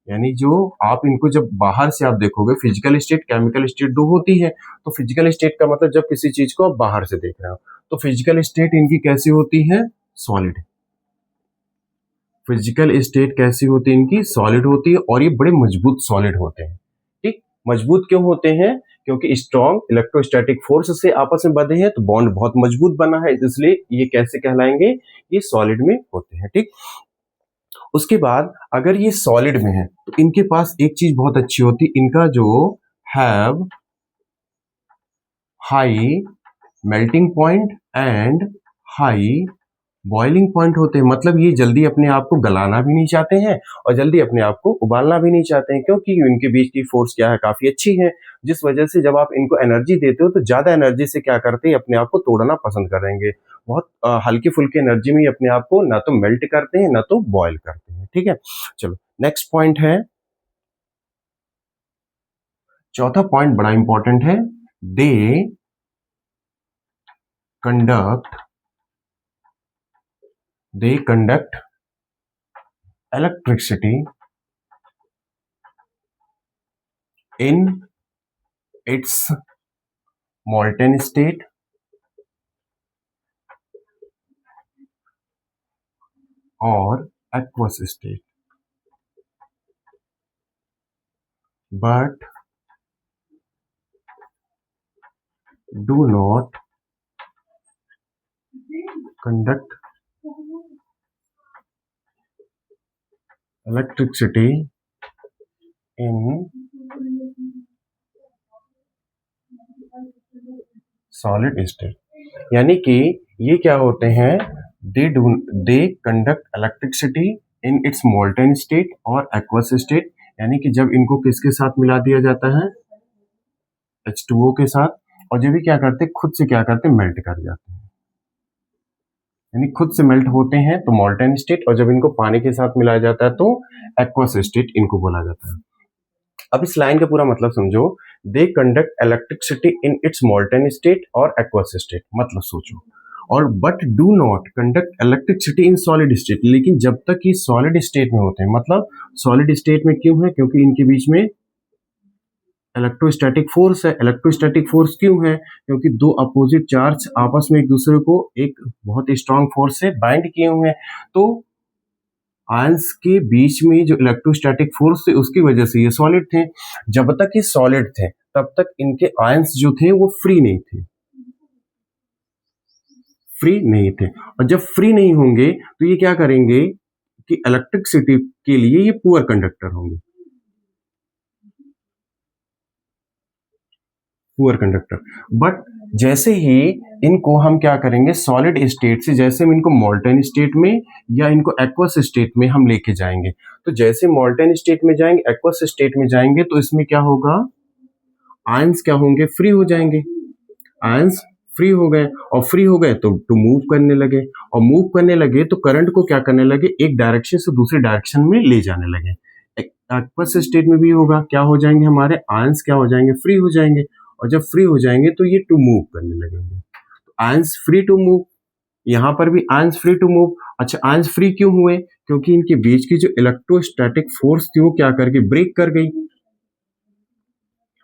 यानी जो आप इनको जब बाहर से आप देखोगे, फिजिकल स्टेट केमिकल स्टेट दो होती है। तो फिजिकल स्टेट का मतलब जब किसी चीज को आप बाहर से देख रहे हो, तो फिजिकल स्टेट इनकी कैसी होती है, सॉलिड। फिजिकल स्टेट कैसी होती है इनकी, सॉलिड होती है, और ये बड़े मजबूत सॉलिड होते हैं। मजबूत क्यों होते हैं? क्योंकि स्ट्रॉन्ग इलेक्ट्रोस्टैटिक फोर्स से आपस में बंधे हैं, तो बॉन्ड बहुत मजबूत बना है, इसलिए ये कैसे कहलाएंगे? ये सॉलिड में होते हैं। ठीक, उसके बाद अगर ये सॉलिड में है तो इनके पास एक चीज बहुत अच्छी होती है, इनका जो have high melting point and high boiling point होते हैं। मतलब ये जल्दी अपने आप को गलाना भी नहीं चाहते हैं और जल्दी अपने आप को उबालना भी नहीं चाहते हैं, क्योंकि इनके बीच की फोर्स क्या है, काफी अच्छी है, जिस वजह से जब आप इनको एनर्जी देते हो तो ज्यादा एनर्जी से क्या करते हैं, अपने आप को तोड़ना पसंद करेंगे। बहुत हल्की फुल्की एनर्जी में ही अपने आप को ना तो मेल्ट करते हैं ना तो बॉयल करते हैं। ठीक है, चलो नेक्स्ट पॉइंट है, चौथा पॉइंट बड़ा इंपॉर्टेंट है, they conduct electricity in its molten state or aqueous state, but do not conduct electricity in solid state. यानी कि ये क्या होते हैं, they conduct electricity in its molten state और एक्वस स्टेट, यानी कि जब इनको किसके साथ मिला दिया जाता है, H2O के साथ, और जब भी क्या करते हैं, खुद से क्या करते हैं, मेल्ट कर जाते हैं, यानी खुद से मेल्ट होते हैं तो मोल्टेन स्टेट, और जब इनको पानी के साथ मिलाया जाता है तो एक्वस स्टेट इनको बोला जाता है। अब इस लाइन का पूरा मतलब समझो, they conduct electricity in its molten state और एक्वस स्टेट, मतलब सोचो, और but do not conduct electricity in solid state, लेकिन जब तक ये सॉलिड स्टेट में होते हैं, मतलब सॉलिड स्टेट में क्यों है, क्योंकि इनके बीच में इलेक्ट्रोस्टैटिक फोर्स है। इलेक्ट्रोस्टैटिक फोर्स क्यों है, क्योंकि दो अपोजिट चार्ज आपस में एक दूसरे को एक बहुत स्ट्रांग फोर्स से बाइंड किए हुए हैं, तो आयंस के बीच में जो इलेक्ट्रोस्टैटिक फोर्स थे उसकी वजह से ये सॉलिड थे। जब तक ये सॉलिड थे तब तक इनके आयंस जो थे वो फ्री नहीं थे, और जब फ्री नहीं होंगे तो ये क्या करेंगे कि इलेक्ट्रिसिटी के लिए ये पुअर कंडक्टर होंगे, पुअर कंडक्टर। बट जैसे ही इनको हम क्या करेंगे, सॉलिड स्टेट से जैसे हम इनको मोल्टेन स्टेट में या इनको एक्वस स्टेट में हम लेके जाएंगे, तो जैसे मोल्टेन स्टेट में जाएंगे, एक्वस स्टेट में जाएंगे, तो इसमें क्या होगा, आयंस क्या होंगे, फ्री हो जाएंगे। आयंस फ्री हो गए, और फ्री हो गए तो मूव करने लगे, और मूव करने लगे तो करंट को क्या करने लगे, एक डायरेक्शन से दूसरे डायरेक्शन में ले जाने लगे। एक्वस स्टेट में भी होगा, क्या हो जाएंगे, हमारे आयंस क्या हो जाएंगे, फ्री हो जाएंगे, और जब फ्री हो जाएंगे तो ये टू मूव करने लगेंगे। तो आयंस फ्री टू मूव, यहां पर भी आयंस फ्री टू मूव। अच्छा, आयंस फ्री क्यों हुए, क्योंकि इनके बीच की जो इलेक्ट्रोस्टैटिक फोर्स थी वो क्या करके ब्रेक कर गई,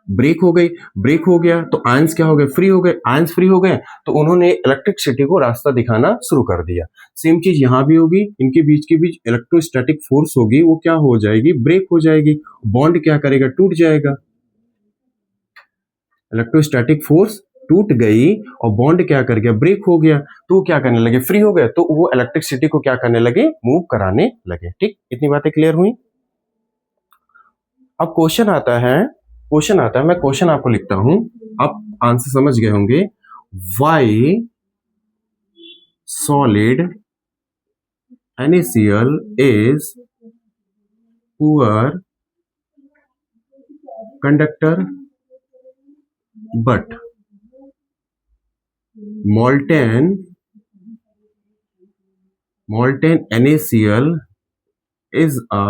ब्रेक हो गई, ब्रेक हो गया तो आयंस क्या हो गए, फ्री हो गए। आयंस फ्री हो गए तो उन्होंने इलेक्ट्रिसिटी को रास्ता दिखाना शुरू कर दिया। सेम चीज यहां भी होगी, इनके बीच के बीच इलेक्ट्रोस्टैटिक फोर्स होगी, वो क्या हो जाएगी, ब्रेक हो जाएगी, बॉन्ड क्या करेगा, टूट जाएगा। इलेक्ट्रोस्टैटिक फोर्स टूट गई और बॉन्ड क्या कर गया, ब्रेक हो गया, तो क्या करने लगे, फ्री हो गया, तो वो इलेक्ट्रिसिटी को क्या करने लगे, मूव कराने लगे। ठीक, इतनी बातें क्लियर हुई। अब क्वेश्चन आता है, मैं क्वेश्चन आपको लिखता हूं, आप आंसर समझ गए होंगे। Why solid NaCl is poor conductor but molten NaCl is a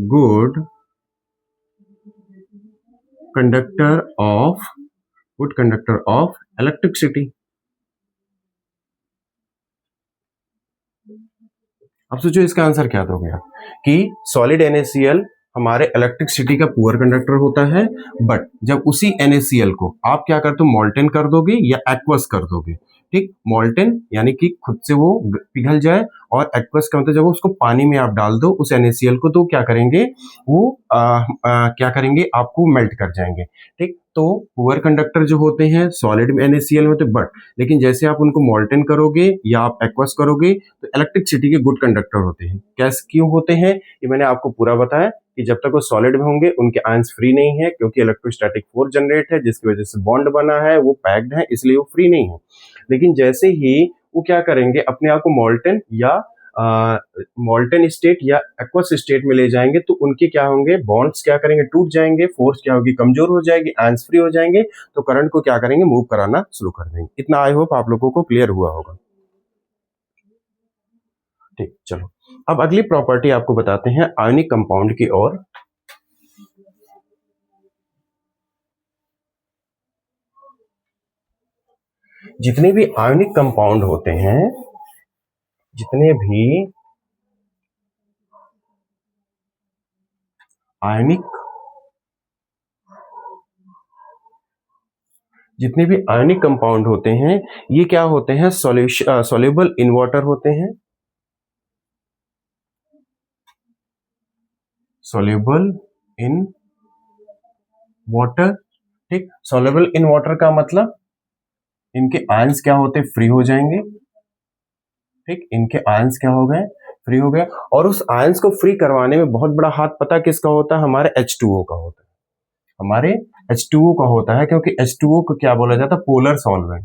good conductor of electricity। अब सोचो इसका आंसर क्या दोगे आप, कि सॉलिड NaCl हमारे इलेक्ट्रिसिटी का पुअर कंडक्टर होता है, बट जब उसी NaCl को आप क्या करते हो, मोल्टेन कर दोगे या एक्वस कर दोगे, ठीक, मोल्टेन यानी कि खुद से वो पिघल जाए, और एक्वस का मतलब जब उसको पानी में आप डाल दो उस NaCl को, तो क्या करेंगे वो क्या करेंगे, आपको मेल्ट कर जाएंगे। ठीक, तो पुअर कंडक्टर जो होते हैं सॉलिड में NaCl में होते, बट लेकिन जैसे आप उनको मोल्टेन करोगे या आप एक्वस करोगे तो इलेक्ट्रिसिटी के गुड कंडक्टर होते हैं। कैसे क्यों होते हैं ये मैंने आपको पूरा बताया कि जब तक वो सॉलिड में होंगे उनके आयंस फ्री नहीं है, क्योंकि इलेक्ट्रोस्टैटिक फोर्स जनरेट है जिसकी वजह से बॉन्ड बना है, वो पैक्ड है, इसलिए वो फ्री नहीं है। लेकिन जैसे ही वो क्या करेंगे, अपने आप को मोल्टेन या मोल्टेन स्टेट या एक्वस स्टेट में ले जाएंगे, तो उनके क्या होंगे, बॉन्ड्स क्या करेंगे, टूट जाएंगे, फोर्स क्या होगी, कमजोर हो जाएगी, आयंस फ्री हो जाएंगे, तो करंट को क्या करेंगे, मूव कराना शुरू कर देंगे। इतना आई होप आप लोगों को क्लियर हुआ होगा। ठीक, चलो अब अगली प्रॉपर्टी आपको बताते हैं आयनिक कंपाउंड की ओर। जितने भी आयनिक कंपाउंड होते हैं, जितने भी आयनिक कंपाउंड होते हैं, ये क्या होते हैं, सॉल्युबल इन वाटर होते हैं, सॉल्युबल इन वाटर। ठीक, सॉल्युबल इन वाटर का मतलब इनके आयंस क्या होते हैं, फ्री हो जाएंगे। ठीक, इनके आयंस क्या हो गए, फ्री हो गए, और उस आयंस को फ्री करवाने में बहुत बड़ा हाथ पता किसका होता है, हमारे H2O का होता है, हमारे H2O का होता है, क्योंकि H2O को क्या बोला जाता है, पोलर सॉल्वेंट,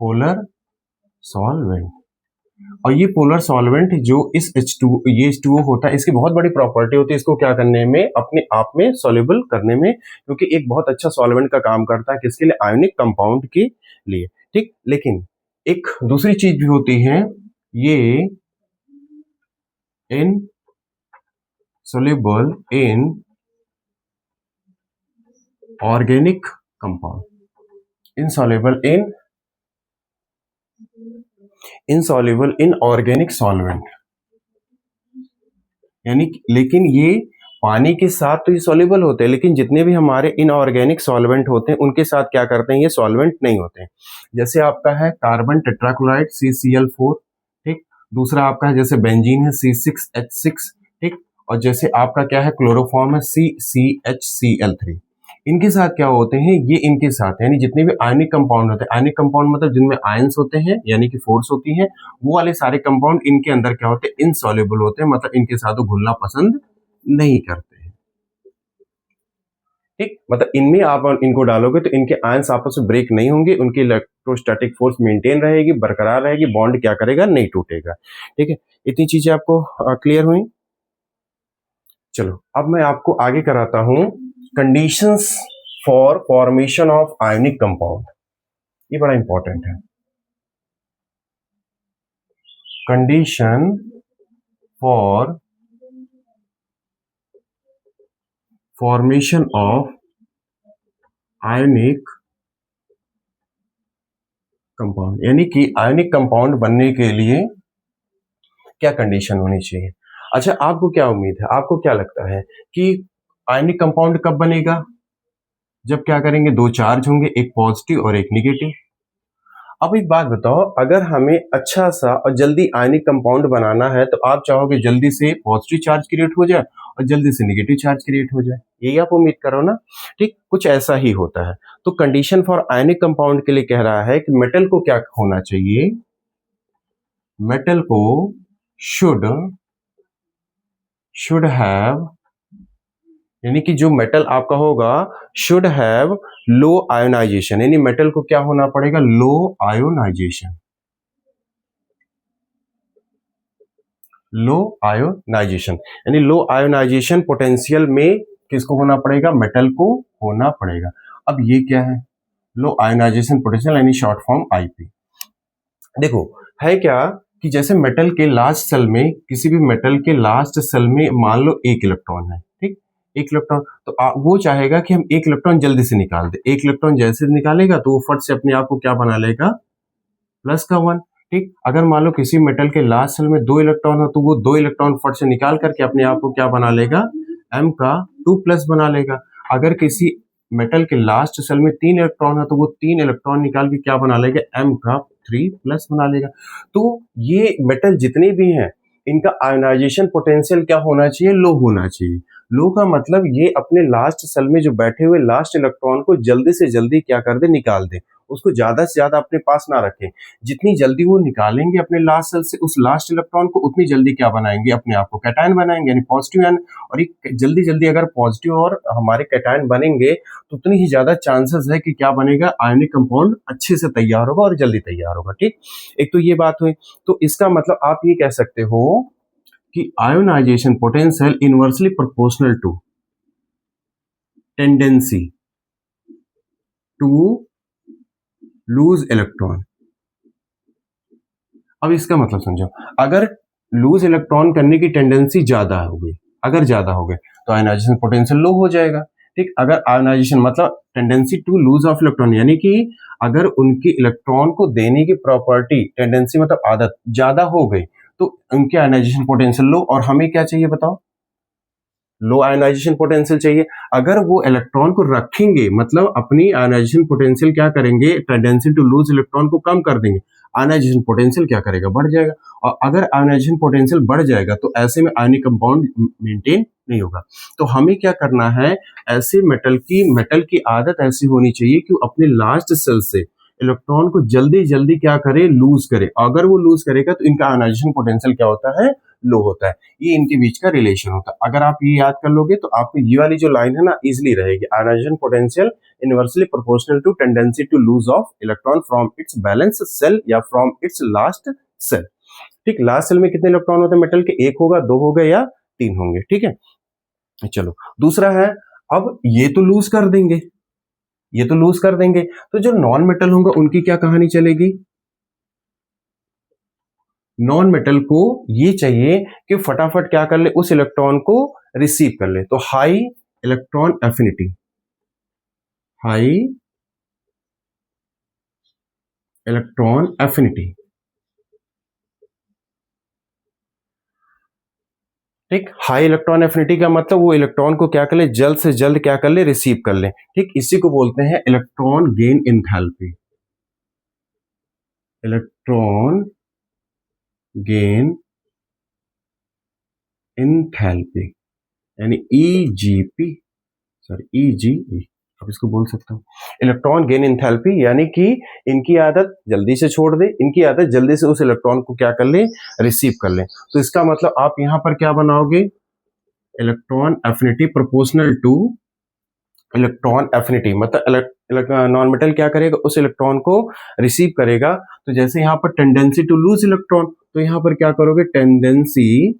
पोलर सॉल्वेंट। और ये पोलर सॉल्वेंट जो इस ये H2O होता है, इसकी बहुत बड़ी प्रॉपर्टी होती है इसको क्या करने में, अपने आप में सॉल्युबल करने में, क्योंकि एक बहुत अच्छा सॉल्वेंट का काम करता है, किसके लिए, आयनिक कंपाउंड के लिए। ठीक, लेकिन एक दूसरी चीज भी होती है, ये इन soluble in organic compound, insoluble in organic solvent, यानी लेकिन ये पानी के साथ तो ये सॉल्युबल होते हैं, लेकिन जितने भी हमारे इनऑर्गेनिक सॉल्वेंट होते हैं उनके साथ क्या करते हैं, ये सॉल्वेंट नहीं होते हैं। जैसे आपका है कार्बन टेट्राक्लोराइड CCl4, ठीक, दूसरा आपका है जैसे बेंजीन है C6H6, ठीक, और जैसे आपका क्या है क्लोरोफॉर्म है CCHCl3। इनके साथ क्या होते हैं, ये इनके साथ यानी जितने भी आयनिक कंपाउंड होते हैं, आयनिक कंपाउंड मतलब जिनमें आयंस होते हैं यानी कि फोर्स होती है, वो वाले सारे कंपाउंड इनके अंदर क्या होते हैं, इनसॉल्युबल होते हैं, मतलब इनके साथ वो घुलना पसंद नहीं करते हैं। ठीक, मतलब इनमें आप इनको डालोगे तो इनके आयंस आपस में ब्रेक नहीं होंगे, उनकी इलेक्ट्रोस्टैटिक फोर्स मेंटेन रहेगी, बरकरार रहेगी, बॉन्ड क्या करेगा, नहीं टूटेगा। ठीक है, इतनी चीजें आपको क्लियर हुई। चलो अब मैं आपको आगे कराता हूं conditions for formation of ionic compound. ये बड़ा इंपॉर्टेंट है, condition for formation of ionic compound, यानी कि आयनिक कंपाउंड बनने के लिए क्या कंडीशन होनी चाहिए। अच्छा, आपको क्या उम्मीद है, आपको क्या लगता है कि आयनिक कंपाउंड कब बनेगा, जब क्या करेंगे, दो चार्ज होंगे, एक पॉजिटिव और एक निगेटिव। अब एक बात बताओ, अगर हमें अच्छा सा और जल्दी आयनिक कंपाउंड बनाना है तो आप चाहोगे जल्दी से पॉजिटिव चार्ज क्रिएट हो जाए और जल्दी से नेगेटिव चार्ज क्रिएट हो जाए, यही आप उम्मीद करो ना। ठीक, कुछ ऐसा ही होता है। तो कंडीशन फॉर आयनिक कंपाउंड के लिए कह रहा है कि मेटल को क्या होना चाहिए, मेटल को शुड हैव, यानी कि जो मेटल आपका होगा शुड हैव लो आयोनाइजेशन, यानी मेटल को क्या होना पड़ेगा, लो आयोनाइजेशन, लो आयोनाइजेशन, यानी लो आयोनाइजेशन पोटेंशियल में किसको होना पड़ेगा, मेटल को होना पड़ेगा। अब ये क्या है, लो आयोनाइजेशन पोटेंशियल यानी शॉर्ट फॉर्म IP। देखो है क्या कि जैसे मेटल के लास्ट सेल में, किसी भी मेटल के लास्ट सेल में मान लो एक इलेक्ट्रॉन है, ठीक, एक इलेक्ट्रॉन, तो वो चाहेगा कि हम एक इलेक्ट्रॉन जल्दी से निकाल दे। एक इलेक्ट्रॉन जैसे निकालेगा तो वो फट से अपने आप को क्या बना लेगा, प्लस का 1। ठीक, अगर मान लो किसी मेटल के लास्ट सेल में दो इलेक्ट्रॉन हो तो वो दो इलेक्ट्रॉन फट से निकाल करके अपने आप को क्या बना लेगा, M का 2+ बना लेगा। अगर किसी मेटल के लास्ट सेल में 3 इलेक्ट्रॉन है तो वो 3 इलेक्ट्रॉन निकाल के क्या बना लेगा, m का 3+ बना लेगा। तो ये मेटल जितने भी हैं इनका आयोनाइजेशन पोटेंशियल क्या होना चाहिए, लो होना चाहिए। लो का मतलब ये अपने लास्ट सेल में जो बैठे हुए लास्ट इलेक्ट्रॉन को जल्दी से जल्दी क्या कर दे, निकाल दे, उसको ज्यादा से ज्यादा अपने पास ना रखें। जितनी जल्दी वो निकालेंगे अपने लास्ट सेल से उस लास्ट इलेक्ट्रॉन को, उतनी जल्दी क्या बनाएंगे, अपने आप को कैटायन बनाएंगे, यानी पॉजिटिव आयन। और ये जल्दी जल्दी अगर पॉजिटिव और हमारे कैटायन बनेंगे तो उतनी ही ज्यादा चांसेस है कि क्या बनेगा, आयनिक कंपाउंड अच्छे से तैयार होगा और जल्दी तैयार होगा। ठीक, एक तो ये बात हुई। तो इसका मतलब आप ये कह सकते हो कि ionization potential inversely proportional to tendency to lose electron. अब इसका मतलब समझो, अगर लूज इलेक्ट्रॉन करने की टेंडेंसी ज्यादा हो गई, अगर ज्यादा हो गए तो आयोनाइजेशन पोटेंशियल लो हो जाएगा। ठीक, अगर आयोनाइजेशन मतलब tendency to lose of electron, यानी कि अगर उनकी इलेक्ट्रॉन को देने की प्रॉपर्टी, टेंडेंसी मतलब आदत ज्यादा हो गई तो उनके आयोनाइजेशन पोटेंशियल लो। और हमें क्या चाहिए बताओ, लो आयोनाइजेशन पोटेंशियल चाहिए। अगर वो इलेक्ट्रॉन को रखेंगे मतलब अपनी आयोनाइजेशन पोटेंशियल क्या करेंगे, टेंडेंसी टू लूज इलेक्ट्रॉन को कम कर देंगे, आयोनाइजेशन पोटेंशियल क्या करेगा, बढ़ जाएगा। और अगर आयोनाइजेशन पोटेंशियल बढ़ जाएगा तो ऐसे में आयनिक कंपाउंड मेंटेन नहीं होगा। तो हमें क्या करना है, ऐसे मेटल की आदत ऐसी होनी चाहिए कि वो अपने लास्ट सेल से इलेक्ट्रॉन को जल्दी जल्दी क्या करे, लूज करे। अगर वो लूज करेगा तो इनका आयोनाइजेशन पोटेंशियल क्या होता है, लो होता है। ये इनके बीच का रिलेशन होता है। अगर आप ये याद कर लोगे तो आपको ये वाली जो लाइन है ना इजिली रहेगी, ionization potential inversely proportional to tendency to lose of electron from its valence shell या फ्रॉम इट्स लास्ट सेल। ठीक, लास्ट सेल में कितने इलेक्ट्रॉन होते हैं मेटल के, एक होगा, दो होगा या तीन होंगे। ठीक है, चलो दूसरा है, अब ये तो लूज कर देंगे, ये तो लूज कर देंगे, तो जो नॉन मेटल होंगे उनकी क्या कहानी चलेगी। नॉन मेटल को ये चाहिए कि फटाफट क्या कर ले, उस इलेक्ट्रॉन को रिसीव कर ले। तो high electron affinity, high electron affinity. ठीक, हाई इलेक्ट्रॉन एफिनिटी का मतलब वो इलेक्ट्रॉन को क्या कर ले, जल्द से जल्द क्या कर ले, रिसीव कर ले। ठीक, इसी को बोलते हैं electron gain enthalpy, electron gain enthalpy, यानी ईजीपी, सॉरी ईजीई, अब इसको बोल सकता हूँ इलेक्ट्रॉन गेन इंथैल्पी। यानी कि इनकी आदत जल्दी से छोड़ दे, इनकी आदत जल्दी से उस इलेक्ट्रॉन को क्या कर ले, रिसीव कर ले। तो इसका मतलब आप यहां पर क्या बनाओगे, electron affinity proportional two electron affinity, मतलब नॉन मेटल क्या करेगा, उस इलेक्ट्रॉन को रिसीव करेगा। तो जैसे यहां पर टेंडेंसी टू लूज इलेक्ट्रॉन, तो यहां पर क्या करोगे, tendency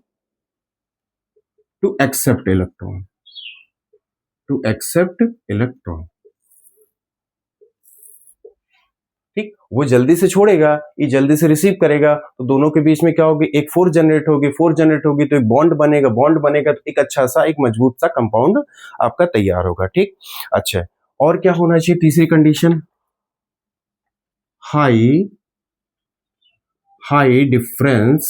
to accept electron, to accept electron. ठीक, वो जल्दी से छोड़ेगा, ये जल्दी से रिसीव करेगा, तो दोनों के बीच में क्या होगी, एक फोर्स जनरेट होगी, फोर्स जनरेट होगी तो एक बॉन्ड बनेगा, बॉन्ड बनेगा तो एक अच्छा सा, एक मजबूत सा कंपाउंड आपका तैयार होगा। ठीक, अच्छा, और क्या होना चाहिए, तीसरी condition, high high difference,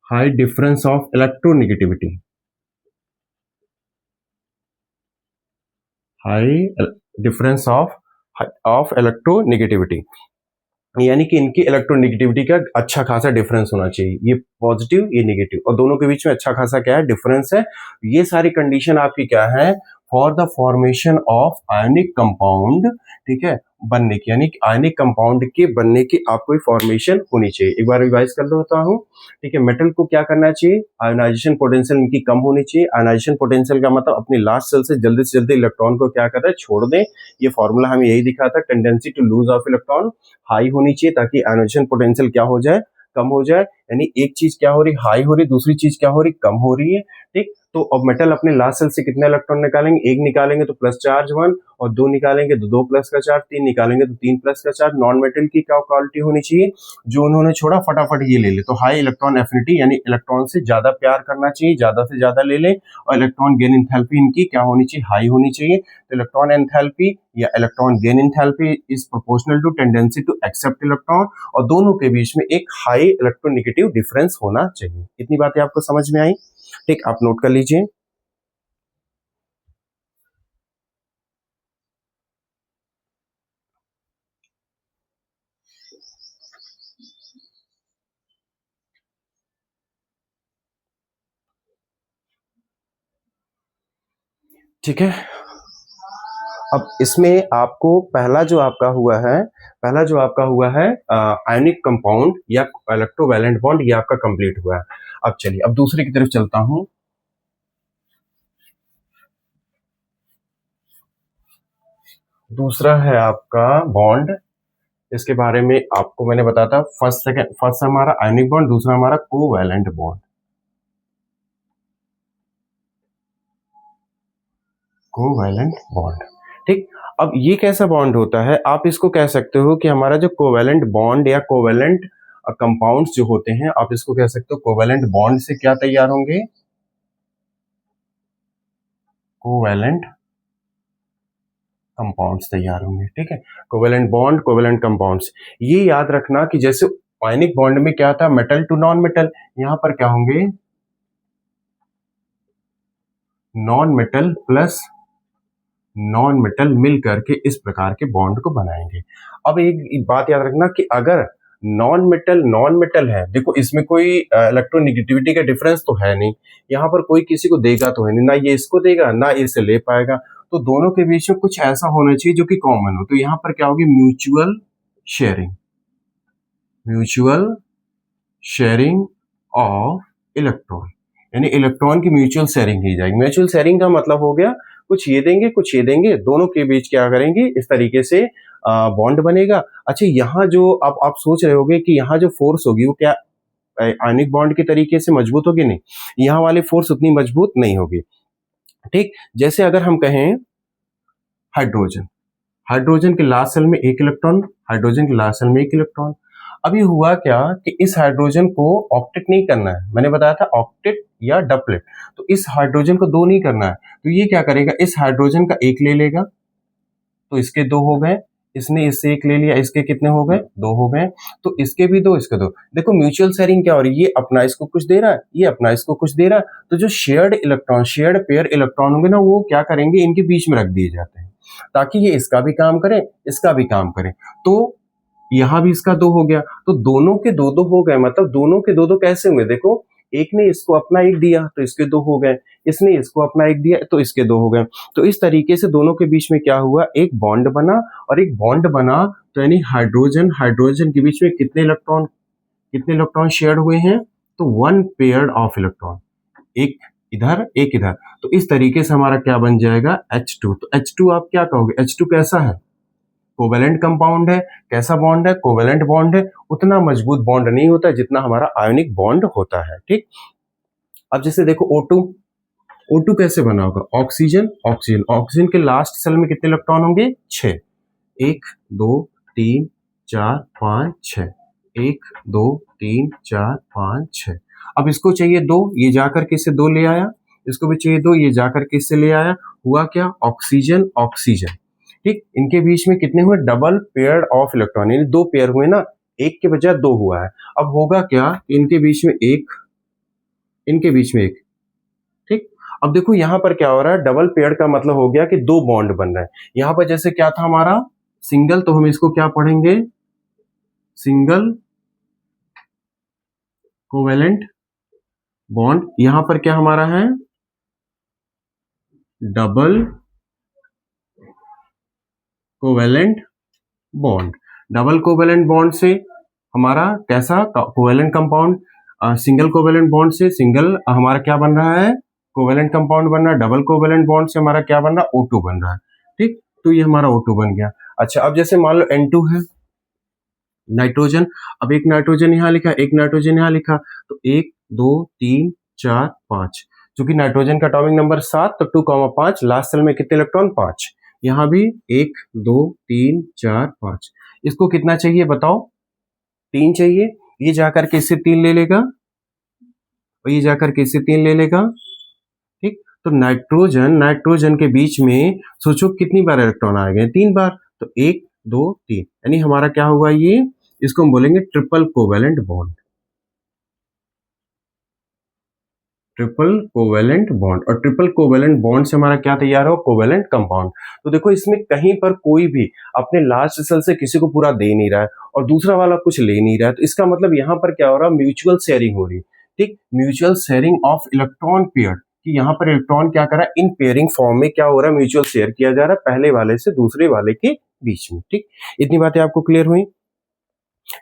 high difference of electronegativity, high difference of electronegativity, यानी कि इनकी इलेक्ट्रोनेगेटिविटी का अच्छा खासा डिफरेंस होना चाहिए, ये पॉजिटिव ये नेगेटिव, और दोनों के बीच में अच्छा खासा क्या है, डिफरेंस है। ये सारी कंडीशन आपकी क्या है, for the formation of ionic compound, ठीक है, बनने की, यानी आयनिक कंपाउंड के बनने की आपको फॉर्मेशन होनी चाहिए। एक बार रिवाइज कर देता हूँ। ठीक है, मेटल को क्या करना चाहिए, आयोनाइजेशन पोटेंशियल इनकी कम होनी चाहिए। आयोनाइजेशन पोटेंशियल का मतलब अपनी लास्ट सेल से जल्दी इलेक्ट्रॉन को क्या कर रहा है, छोड़ दें। ये फॉर्मूला हमें यही दिखा था, tendency to lose of electron high होनी चाहिए ताकि आयोनाइजेशन पोटेंशियल क्या हो जाए, कम हो जाए। यानी एक चीज क्या हो रही, हाई हो रही, दूसरी चीज क्या हो रही, कम हो रही है। ठीक, तो अब मेटल अपने लास्ट सेल से कितने इलेक्ट्रॉन निकालेंगे, एक निकालेंगे तो प्लस चार्ज 1, और दो निकालेंगे तो 2 प्लस का चार्ज, तीन निकालेंगे तो 3 प्लस का चार्ज। नॉन मेटल की क्या क्वालिटी होनी चाहिए, जो उन्होंने छोड़ा फटाफट ये ले ले। तो हाई इलेक्ट्रॉन एफिनिटी, यानी इलेक्ट्रॉन से ज्यादा प्यार करना चाहिए, ज्यादा से ज्यादा ले ले। और इलेक्ट्रॉन गेन इंथैल्पी इनकी क्या होनी चाहिए, हाई होनी चाहिए। तो इलेक्ट्रॉन एंथैल्पी या electron gain enthalpy is proportional to tendency to accept electron, और दोनों के बीच में एक हाई इलेक्ट्रोनेगेटिव डिफरेंस होना चाहिए। इतनी बातें आपको समझ में आई। ठीक, आप नोट कर लीजिए। ठीक है। अब इसमें आपको पहला जो आपका हुआ है आयनिक कंपाउंड या इलेक्ट्रोवैलेंट बॉन्ड, ये आपका कंप्लीट हुआ है। अब चलिए अब दूसरे की तरफ चलता हूं। दूसरा है आपका बॉन्ड, इसके बारे में आपको मैंने बताया था। फर्स्ट हमारा आयनिक बॉन्ड, दूसरा हमारा कोवैलेंट बॉन्ड। कोवैलेंट बॉन्ड, ठीक। अब ये कैसा बॉन्ड होता है, आप इसको कह सकते हो कि हमारा जो कोवैलेंट बॉन्ड या कोवैलेंट कंपाउंड्स जो होते हैं, आप इसको कह सकते हो कोवैलेंट बॉन्ड से क्या तैयार होंगे, कोवैलेंट कंपाउंड्स तैयार होंगे। ठीक है, कोवैलेंट बॉन्ड, कोवैलेंट कंपाउंड्स। ये याद रखना कि जैसे आयनिक बॉन्ड में क्या था, मेटल टू नॉन मेटल, यहां पर क्या होंगे, non metal plus non metal मिल करके इस प्रकार के बॉन्ड को बनाएंगे। अब एक बात याद रखना कि अगर नॉन मेटल है, देखो इसमें कोई इलेक्ट्रोनेगेटिविटी का डिफरेंस तो है नहीं, यहाँ पर कोई किसी को देगा तो है नहीं, ना ये इसको देगा ना इसे ले पाएगा, तो दोनों के बीच में कुछ ऐसा होना चाहिए जो कि कॉमन हो। तो यहाँ पर क्या होगी, म्यूचुअल शेयरिंग ऑफ इलेक्ट्रॉन, यानी इलेक्ट्रॉन की म्यूचुअल शेयरिंग की जाएगी। म्यूचुअल शेयरिंग का मतलब हो गया कुछ ये देंगे कुछ ये देंगे, दोनों के बीच क्या करेंगे, इस तरीके से बॉन्ड बनेगा। अच्छा, यहाँ जो अब आप सोच रहे होगे कि यहाँ जो फोर्स होगी वो क्या आयनिक बॉन्ड के तरीके से मजबूत होगी, नहीं, यहाँ वाली फोर्स उतनी मजबूत नहीं होगी। ठीक, जैसे अगर हम कहें हाइड्रोजन के लास्ट सेल में एक इलेक्ट्रॉन, हाइड्रोजन के लास्ट सेल में एक इलेक्ट्रॉन। अभी हुआ क्या कि इस हाइड्रोजन को ऑक्टेट नहीं करना है, मैंने बताया था ऑक्टेट या डबलेट, तो इस हाइड्रोजन को दो नहीं करना है, तो ये क्या करेगा, इस हाइड्रोजन का एक ले लेगा, तो इसके दो हो गए, इसने इससे एक ले लिया, इसके कितने हो गए, दो हो गए, तो इसके भी दो, इसके दो। देखो म्यूचुअल शेयरिंग क्या हो रही है, ये अपना इसको कुछ दे रहा है, ये अपना इसको कुछ दे रहा है, तो जो शेयर्ड पेयर इलेक्ट्रॉन होंगे ना, वो क्या करेंगे, इनके बीच में रख दिए जाते हैं ताकि ये इसका भी काम करें इसका भी काम करें। तो यहां भी इसका दो हो गया, तो दोनों के दो दो हो गए, मतलब दोनों के दो दो कैसे हुए, देखो एक ने इसको अपना एक दिया तो इसके दो हो गए, इसने इसको अपना एक दिया तो इसके दो हो गए। तो इस तरीके से दोनों के बीच में क्या हुआ, एक बॉन्ड बना, और एक बॉन्ड बना तो यानी हाइड्रोजन के बीच में कितने इलेक्ट्रॉन शेयर हुए हैं, तो वन पेयर ऑफ इलेक्ट्रॉन, एक इधर एक इधर। तो इस तरीके से हमारा क्या बन जाएगा, H2। तो H2 आप क्या कहोगे, H2 कैसा है, कोवेलेंट कंपाउंड है। कैसा बॉन्ड है, कोवेलेंट बॉन्ड है। उतना मजबूत बॉन्ड नहीं होता जितना हमारा आयोनिक बॉन्ड होता है। ठीक, अब जैसे देखो O2 कैसे बना होगा, ऑक्सीजन के लास्ट सेल में कितने इलेक्ट्रॉन होंगे, 6, 1 2 3 4 5 6, 1 2 3 4 5 6। अब इसको चाहिए दो, ये जाकर के इससे दो ले आया, इसको भी चाहिए दो, ये जाकर के इससे ले आया, हुआ क्या, ऑक्सीजन। ठीक, इनके बीच में कितने हुए, डबल पेयर ऑफ इलेक्ट्रॉन, यानी दो पेयर हुए ना, एक के बजाय दो हुआ है। अब होगा क्या, इनके बीच में एक, इनके बीच में एक। ठीक, अब देखो यहां पर क्या हो रहा है, डबल पेयर का मतलब हो गया कि दो बॉन्ड बन रहे हैं। यहां पर जैसे क्या था हमारा सिंगल, तो हम इसको क्या पढ़ेंगे, सिंगल कोवेलेंट बॉन्ड। यहां पर क्या हमारा है, double covalent bond. Double covalent bond से हमारा कैसा covalent compound, single covalent bond से सिंगल हमारा क्या बन रहा है, कोवेलेंट कंपाउंड बन रहा है। डबल कोवेलेंट बॉन्ड से हमारा क्या बन रहा है, O2 बन रहा है। ठीक, तो ये हमारा O2 बन गया। अच्छा, अब जैसे मान लो N2 है, नाइट्रोजन। अब एक नाइट्रोजन यहां लिखा, एक नाइट्रोजन यहां लिखा, तो 1 2 3 4 5, क्योंकि नाइट्रोजन का एटॉमिक नंबर 7, तो 2,5, लास्ट सेल में कितने इलेक्ट्रॉन, 5। यहां भी 1 2 3 4 5। इसको कितना चाहिए बताओ, 3 चाहिए। ये जाकर के इससे 3 ले लेगा, और ये जाकर के इससे 3 ले लेगा। ठीक, तो नाइट्रोजन के बीच में सोचो कितनी बार इलेक्ट्रॉन आ गए, 3 बार, तो 1 2 3, यानी हमारा क्या होगा, ये इसको हम बोलेंगे triple covalent bond. Triple covalent bond, और ट्रिपल कोवेलेंट बॉन्ड से हमारा क्या तैयार हो, कोवेलेंट कंपाउंड। तो देखो इसमें कहीं पर कोई भी अपने लास्ट सेल से किसी को पूरा दे नहीं रहा है और दूसरा वाला कुछ ले नहीं रहा है, तो इसका मतलब यहां पर क्या हो रहा है, म्यूचुअल शेयरिंग हो रही है। ठीक, mutual sharing of electron pair, कि यहाँ पर इलेक्ट्रॉन क्या कर रहा है, इन पेयरिंग फॉर्म में क्या हो रहा है, म्यूचुअल शेयर किया जा रहा है पहले वाले से दूसरे वाले के बीच में। ठीक, इतनी बातें आपको क्लियर हुई।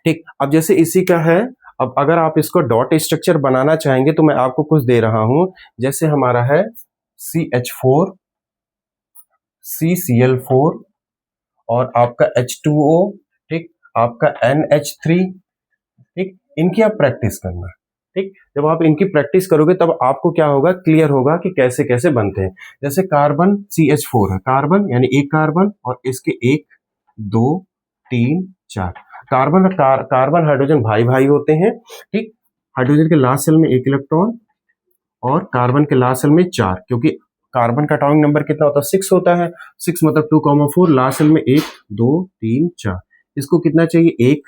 ठीक, अब जैसे इसी का है, अब अगर आप इसको डॉट स्ट्रक्चर बनाना चाहेंगे तो मैं आपको कुछ दे रहा हूं, जैसे हमारा है CH4 CCl4 और आपका H2O, ठीक, आपका NH3, ठीक, इनकी आप प्रैक्टिस करना। ठीक, जब आप इनकी प्रैक्टिस करोगे तब आपको क्या होगा, क्लियर होगा कि कैसे कैसे बनते हैं। जैसे कार्बन CH4 है, कार्बन यानी एक कार्बन और इसके 1 2 3 4 कार्बन कार्बन हाइड्रोजन भाई भाई होते हैं। ठीक, हाइड्रोजन के लास्ट सेल में 1 इलेक्ट्रॉन और कार्बन के लास्ट सेल में 4, क्योंकि कार्बन का एटॉमिक नंबर कितना होता है, 6 होता है। 6 मतलब 2,4, लास्ट सेल में 1 2 3 4। इसको कितना चाहिए, 1,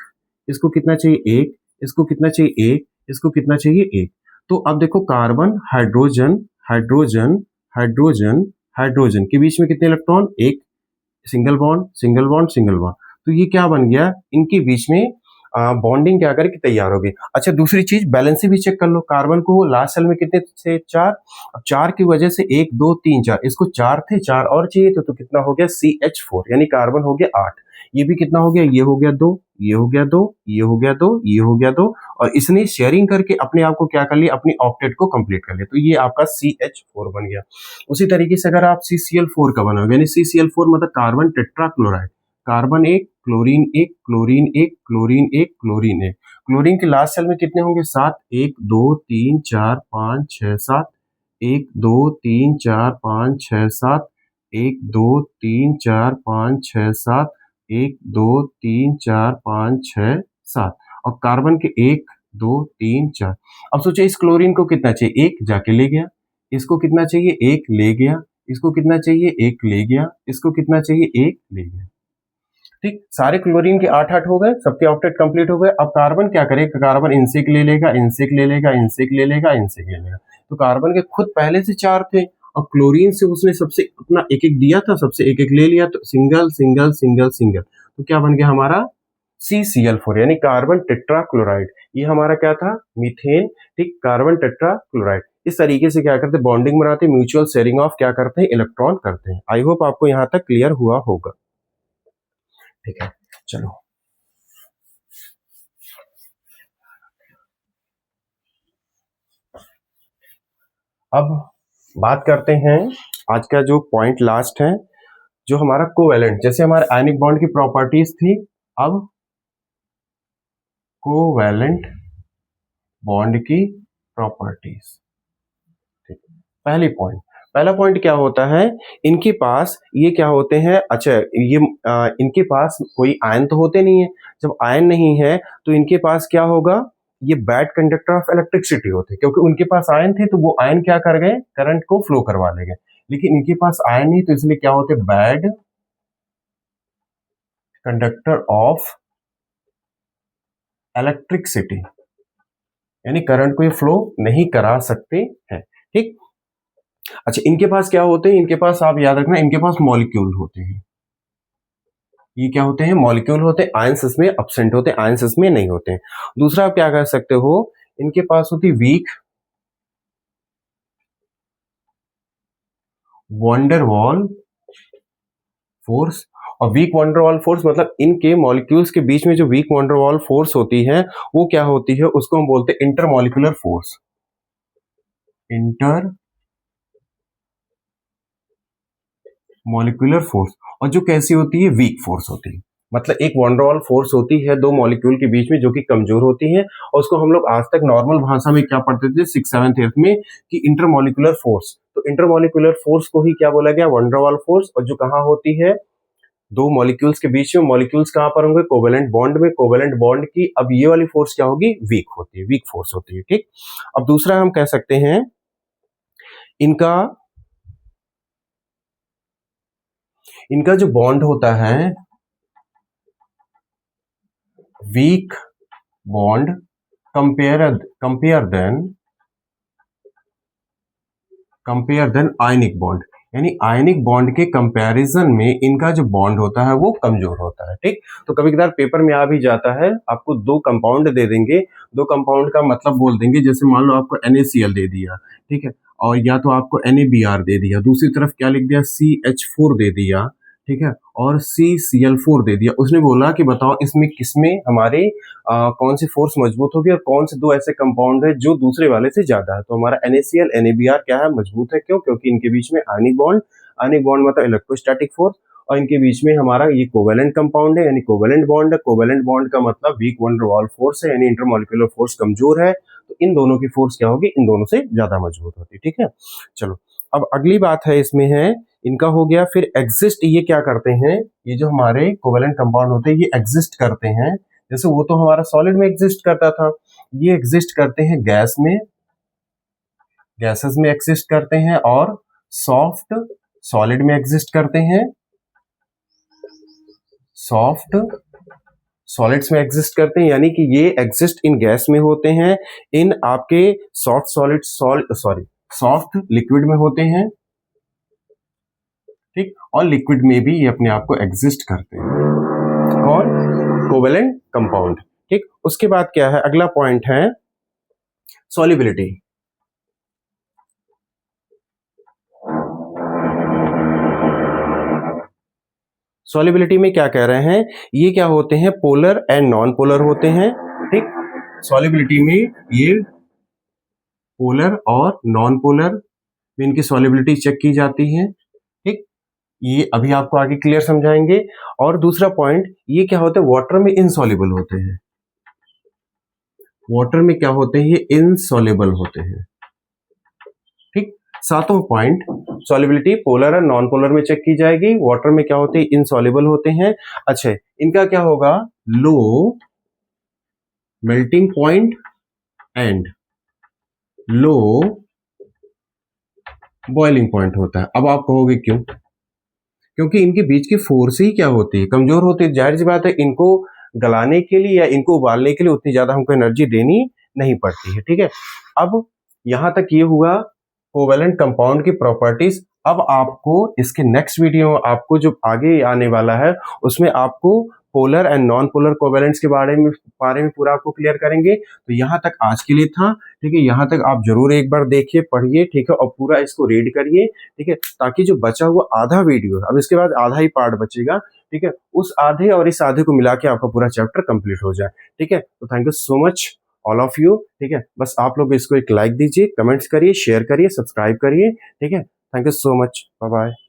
इसको कितना चाहिए, 1, इसको कितना चाहिए, 1, इसको कितना चाहिए, 1। तो अब देखो carbon hydrogen hydrogen hydrogen hydrogen के बीच में कितने electron, 1, single bond single bond single bond. तो ये क्या बन गया, इनके बीच में बॉन्डिंग क्या करके तैयार होगी। अच्छा, दूसरी चीज बैलेंसी भी चेक कर लो, कार्बन को लास्ट सेल में कितने थे, 4। अब 4 की वजह से 1 2 3 4, इसको 4 थे, 4 और चाहिए तो कितना हो गया, CH4 यानी कार्बन हो गया 8। ये भी कितना हो गया, ये हो गया 2, ये हो गया 2, ये हो गया 2, ये हो गया 2, और इसने शेयरिंग करके अपने आप को क्या कर लिया, अपनी ऑक्टेट को कंप्लीट कर लिया। तो ये आपका CH4 बन गया। उसी तरीके से अगर आप CCl4 का बनाओगे, यानी CCl4 मतलब carbon tetrachloride, carbon 1 chlorine 1 chlorine 1 chlorine 1 chlorine 1। Chlorine के लास्ट सेल में कितने होंगे, 7, 1 2 3 4 5 6 7, 1 2 3 4 5 6 7, 1 2 3 4 5 6 7, 1 2 3 4 5 6 7, और कार्बन के 1 2 3 4। अब सोचिए इस क्लोरीन को कितना चाहिए, 1 जाके ले गया, इसको कितना चाहिए, 1 ले गया, इसको कितना चाहिए, 1 ले गया, इसको कितना चाहिए, 1 ले गया। ठीक, सारे क्लोरीन के 8 हो गए, सबके ऑक्टेट कंप्लीट हो गए। अब कार्बन क्या करेगा, कार्बन इनसे ले लेगा, इनसे ले लेगा, इनसे ले लेगा, इनसे ले लेगा। तो कार्बन के खुद पहले से 4 थे और क्लोरीन से उसने सबसे अपना एक एक दिया था, सबसे एक एक ले लिया, तो सिंगल सिंगल सिंगल सिंगल, तो क्या बन गया हमारा CCl4 यानी कार्बन टेट्राक्लोराइड। ये हमारा क्या था, मीथेन। ठीक, कार्बन टेट्राक्लोराइड। इस तरीके से क्या करते, बॉन्डिंग बनाते, म्यूचुअल शेयरिंग ऑफ क्या करते हैं, इलेक्ट्रॉन करते हैं। आई होप आपको यहां तक क्लियर हुआ होगा। ठीक है, चलो अब बात करते हैं आज का जो पॉइंट लास्ट है, जो हमारा कोवैलेंट। जैसे हमारे आयनिक बॉन्ड की प्रॉपर्टीज थी, अब कोवैलेंट बॉन्ड की प्रॉपर्टीज। ठीक, पहला पॉइंट क्या होता है, इनके पास ये क्या होते हैं, अच्छा ये इनके पास कोई आयन तो होते नहीं है। जब आयन नहीं है तो इनके पास क्या होगा, ये बैड कंडक्टर ऑफ इलेक्ट्रिसिटी होते, क्योंकि उनके पास आयन थे तो वो आयन क्या कर गए, करंट को फ्लो करवा ले गए। लेकिन इनके पास आयन नहीं तो इसलिए क्या होते, बैड कंडक्टर ऑफ इलेक्ट्रिसिटी, यानी करंट को ये फ्लो नहीं करा सकते हैं। ठीक, अच्छा इनके पास क्या होते हैं, इनके पास आप याद रखना, इनके पास मॉलिक्यूल होते हैं। ये क्या होते हैं, मॉलिक्यूल होते हैं, आयंस इसमें एब्सेंट होते हैं, आयंस इसमें नहीं होते हैं। दूसरा आप क्या कर सकते हो, इनके पास होती वीक वंडरवॉल फोर्स। और वीक वंडरवॉल फोर्स मतलब इनके मॉलिक्यूल्स के बीच में जो वीक वंडरवॉल फोर्स होती है वो क्या होती है, उसको हम बोलते हैं intermolecular force. Inter molecular force, और जो कैसी होती है, वीक फोर्स होती है। मतलब एक वंडरवॉल फोर्स होती है दो मॉलिक्यूल के बीच में जो कि कमजोर होती है, और उसको हम लोग आज तक नॉर्मल भाषा में क्या पढ़ते थे, 6th 7th 8th में, कि इंटरमॉलिक्यूलर फोर्स। तो इंटरमॉलिक्यूलर फोर्स को ही क्या बोला गया, वंडरवॉल फोर्स। और जो कहाँ होती है, दो मॉलिक्यूल्स के बीच में। मॉलिक्यूल्स कहां पर होंगे, कोवेलेंट बॉन्ड में। कोवेलेंट बॉन्ड की अब ये वाली फोर्स क्या होगी, वीक होती है, वीक फोर्स होती है। ठीक, अब दूसरा हम कह सकते हैं इनका जो बॉन्ड होता है, weak bond compare than ionic bond, यानी आयनिक बॉन्ड के कंपैरिजन में इनका जो बॉन्ड होता है वो कमजोर होता है। ठीक, तो कभी कभार पेपर में आ भी जाता है, आपको दो कंपाउंड दे देंगे, दो कंपाउंड का मतलब बोल देंगे, जैसे मान लो आपको NaCl दे दिया, ठीक है, और या तो आपको NaBr दे दिया, दूसरी तरफ क्या लिख दिया CH4 दे दिया, ठीक है, और CCl4 दे दिया। उसने बोला कि बताओ इसमें किसमें हमारे कौन सी फोर्स मजबूत होगी और कौन से दो ऐसे कंपाउंड है जो दूसरे वाले से ज्यादा है। तो हमारा NaCl NaBr क्या है, मजबूत है। क्यों? क्योंकि इनके बीच में आयनिक बॉन्ड मतलब इलेक्ट्रोस्टैटिक फोर्स, और इनके बीच में हमारा ये कोवेलेंट कंपाउंड है, यानी कोवेलेंट बॉन्ड है। कोवेलेंट बॉन्ड का मतलब वीक वन डर वाल फोर्स है, यानी इंटरमॉलिक्यूलर फोर्स कमजोर है। तो इन दोनों की फोर्स क्या होगी, इन दोनों से ज्यादा मजबूत होती है। ठीक है, चलो अब अगली बात है इसमें है इनका हो गया। फिर एग्जिस्ट, ये क्या करते हैं, ये जो हमारे कोवेलेंट कंपाउंड होते हैं ये एग्जिस्ट करते हैं। जैसे वो तो हमारा सॉलिड में एग्जिस्ट करता था, ये एग्जिस्ट करते हैं गैस में, गैसेस में एग्जिस्ट करते हैं, और सॉफ्ट सॉलिड में एग्जिस्ट करते हैं, सॉफ्ट सॉलिड्स में एग्जिस्ट करते हैं। यानी कि ये एग्जिस्ट इन गैस में होते हैं, इन आपके सॉफ्ट सॉलिड सॉफ्ट लिक्विड में होते हैं, ठीक, और लिक्विड में भी ये अपने आप को एग्जिस्ट करते हैं। कौन? Covalent compound. ठीक, उसके बाद क्या है, अगला पॉइंट है सॉल्युबिलिटी। सॉल्युबिलिटी में क्या कह रहे हैं, ये क्या होते हैं, पोलर एंड नॉन पोलर होते हैं। ठीक, सॉल्युबिलिटी में ये पोलर और नॉन पोलर में इनकी सॉल्युबिलिटी चेक की जाती है। ठीक, ये अभी आपको आगे क्लियर समझाएंगे। और दूसरा पॉइंट, ये क्या होते हैं, वाटर में इनसॉल्युबल होते हैं। वाटर में क्या होते हैं, ये इनसॉल्युबल होते हैं। ठीक, सातवां पॉइंट, सॉल्युबिलिटी पोलर और नॉन पोलर में चेक की जाएगी। वाटर में क्या होते हैं, इनसॉल्युबल होते हैं। अच्छा, इनका क्या होगा, low melting point and low boiling point होता है। अब आप कहोगे क्यों? क्योंकि इनके बीच की फोर्स ही क्या होती है, कमजोर होती है। जाहिर सी बात है, इनको गलाने के लिए या इनको उबालने के लिए उतनी ज्यादा हमको एनर्जी देनी नहीं पड़ती है। ठीक है, अब यहां तक ये हुआ कोवेलेंट कंपाउंड की प्रॉपर्टीज। अब आपको इसके नेक्स्ट वीडियो आपको जो आगे आने वाला है उसमें आपको polar and non polar covalents के बारे में पूरा आपको क्लियर करेंगे। तो यहाँ तक आज के लिए था। ठीक है, यहाँ तक आप जरूर एक बार देखिए, पढ़िए, ठीक है, और पूरा इसको रीड करिए। ठीक है, ताकि जो बचा हुआ आधा वीडियो, अब इसके बाद आधा ही पार्ट बचेगा, ठीक है, उस आधे और इस आधे को मिला के आपका पूरा चैप्टर कंप्लीट हो जाए। ठीक है, तो thank you so much all of you. ठीक है, बस आप लोग इसको एक लाइक दीजिए, कमेंट्स करिए, शेयर करिए, सब्सक्राइब करिए। ठीक है, thank you so much, bye bye.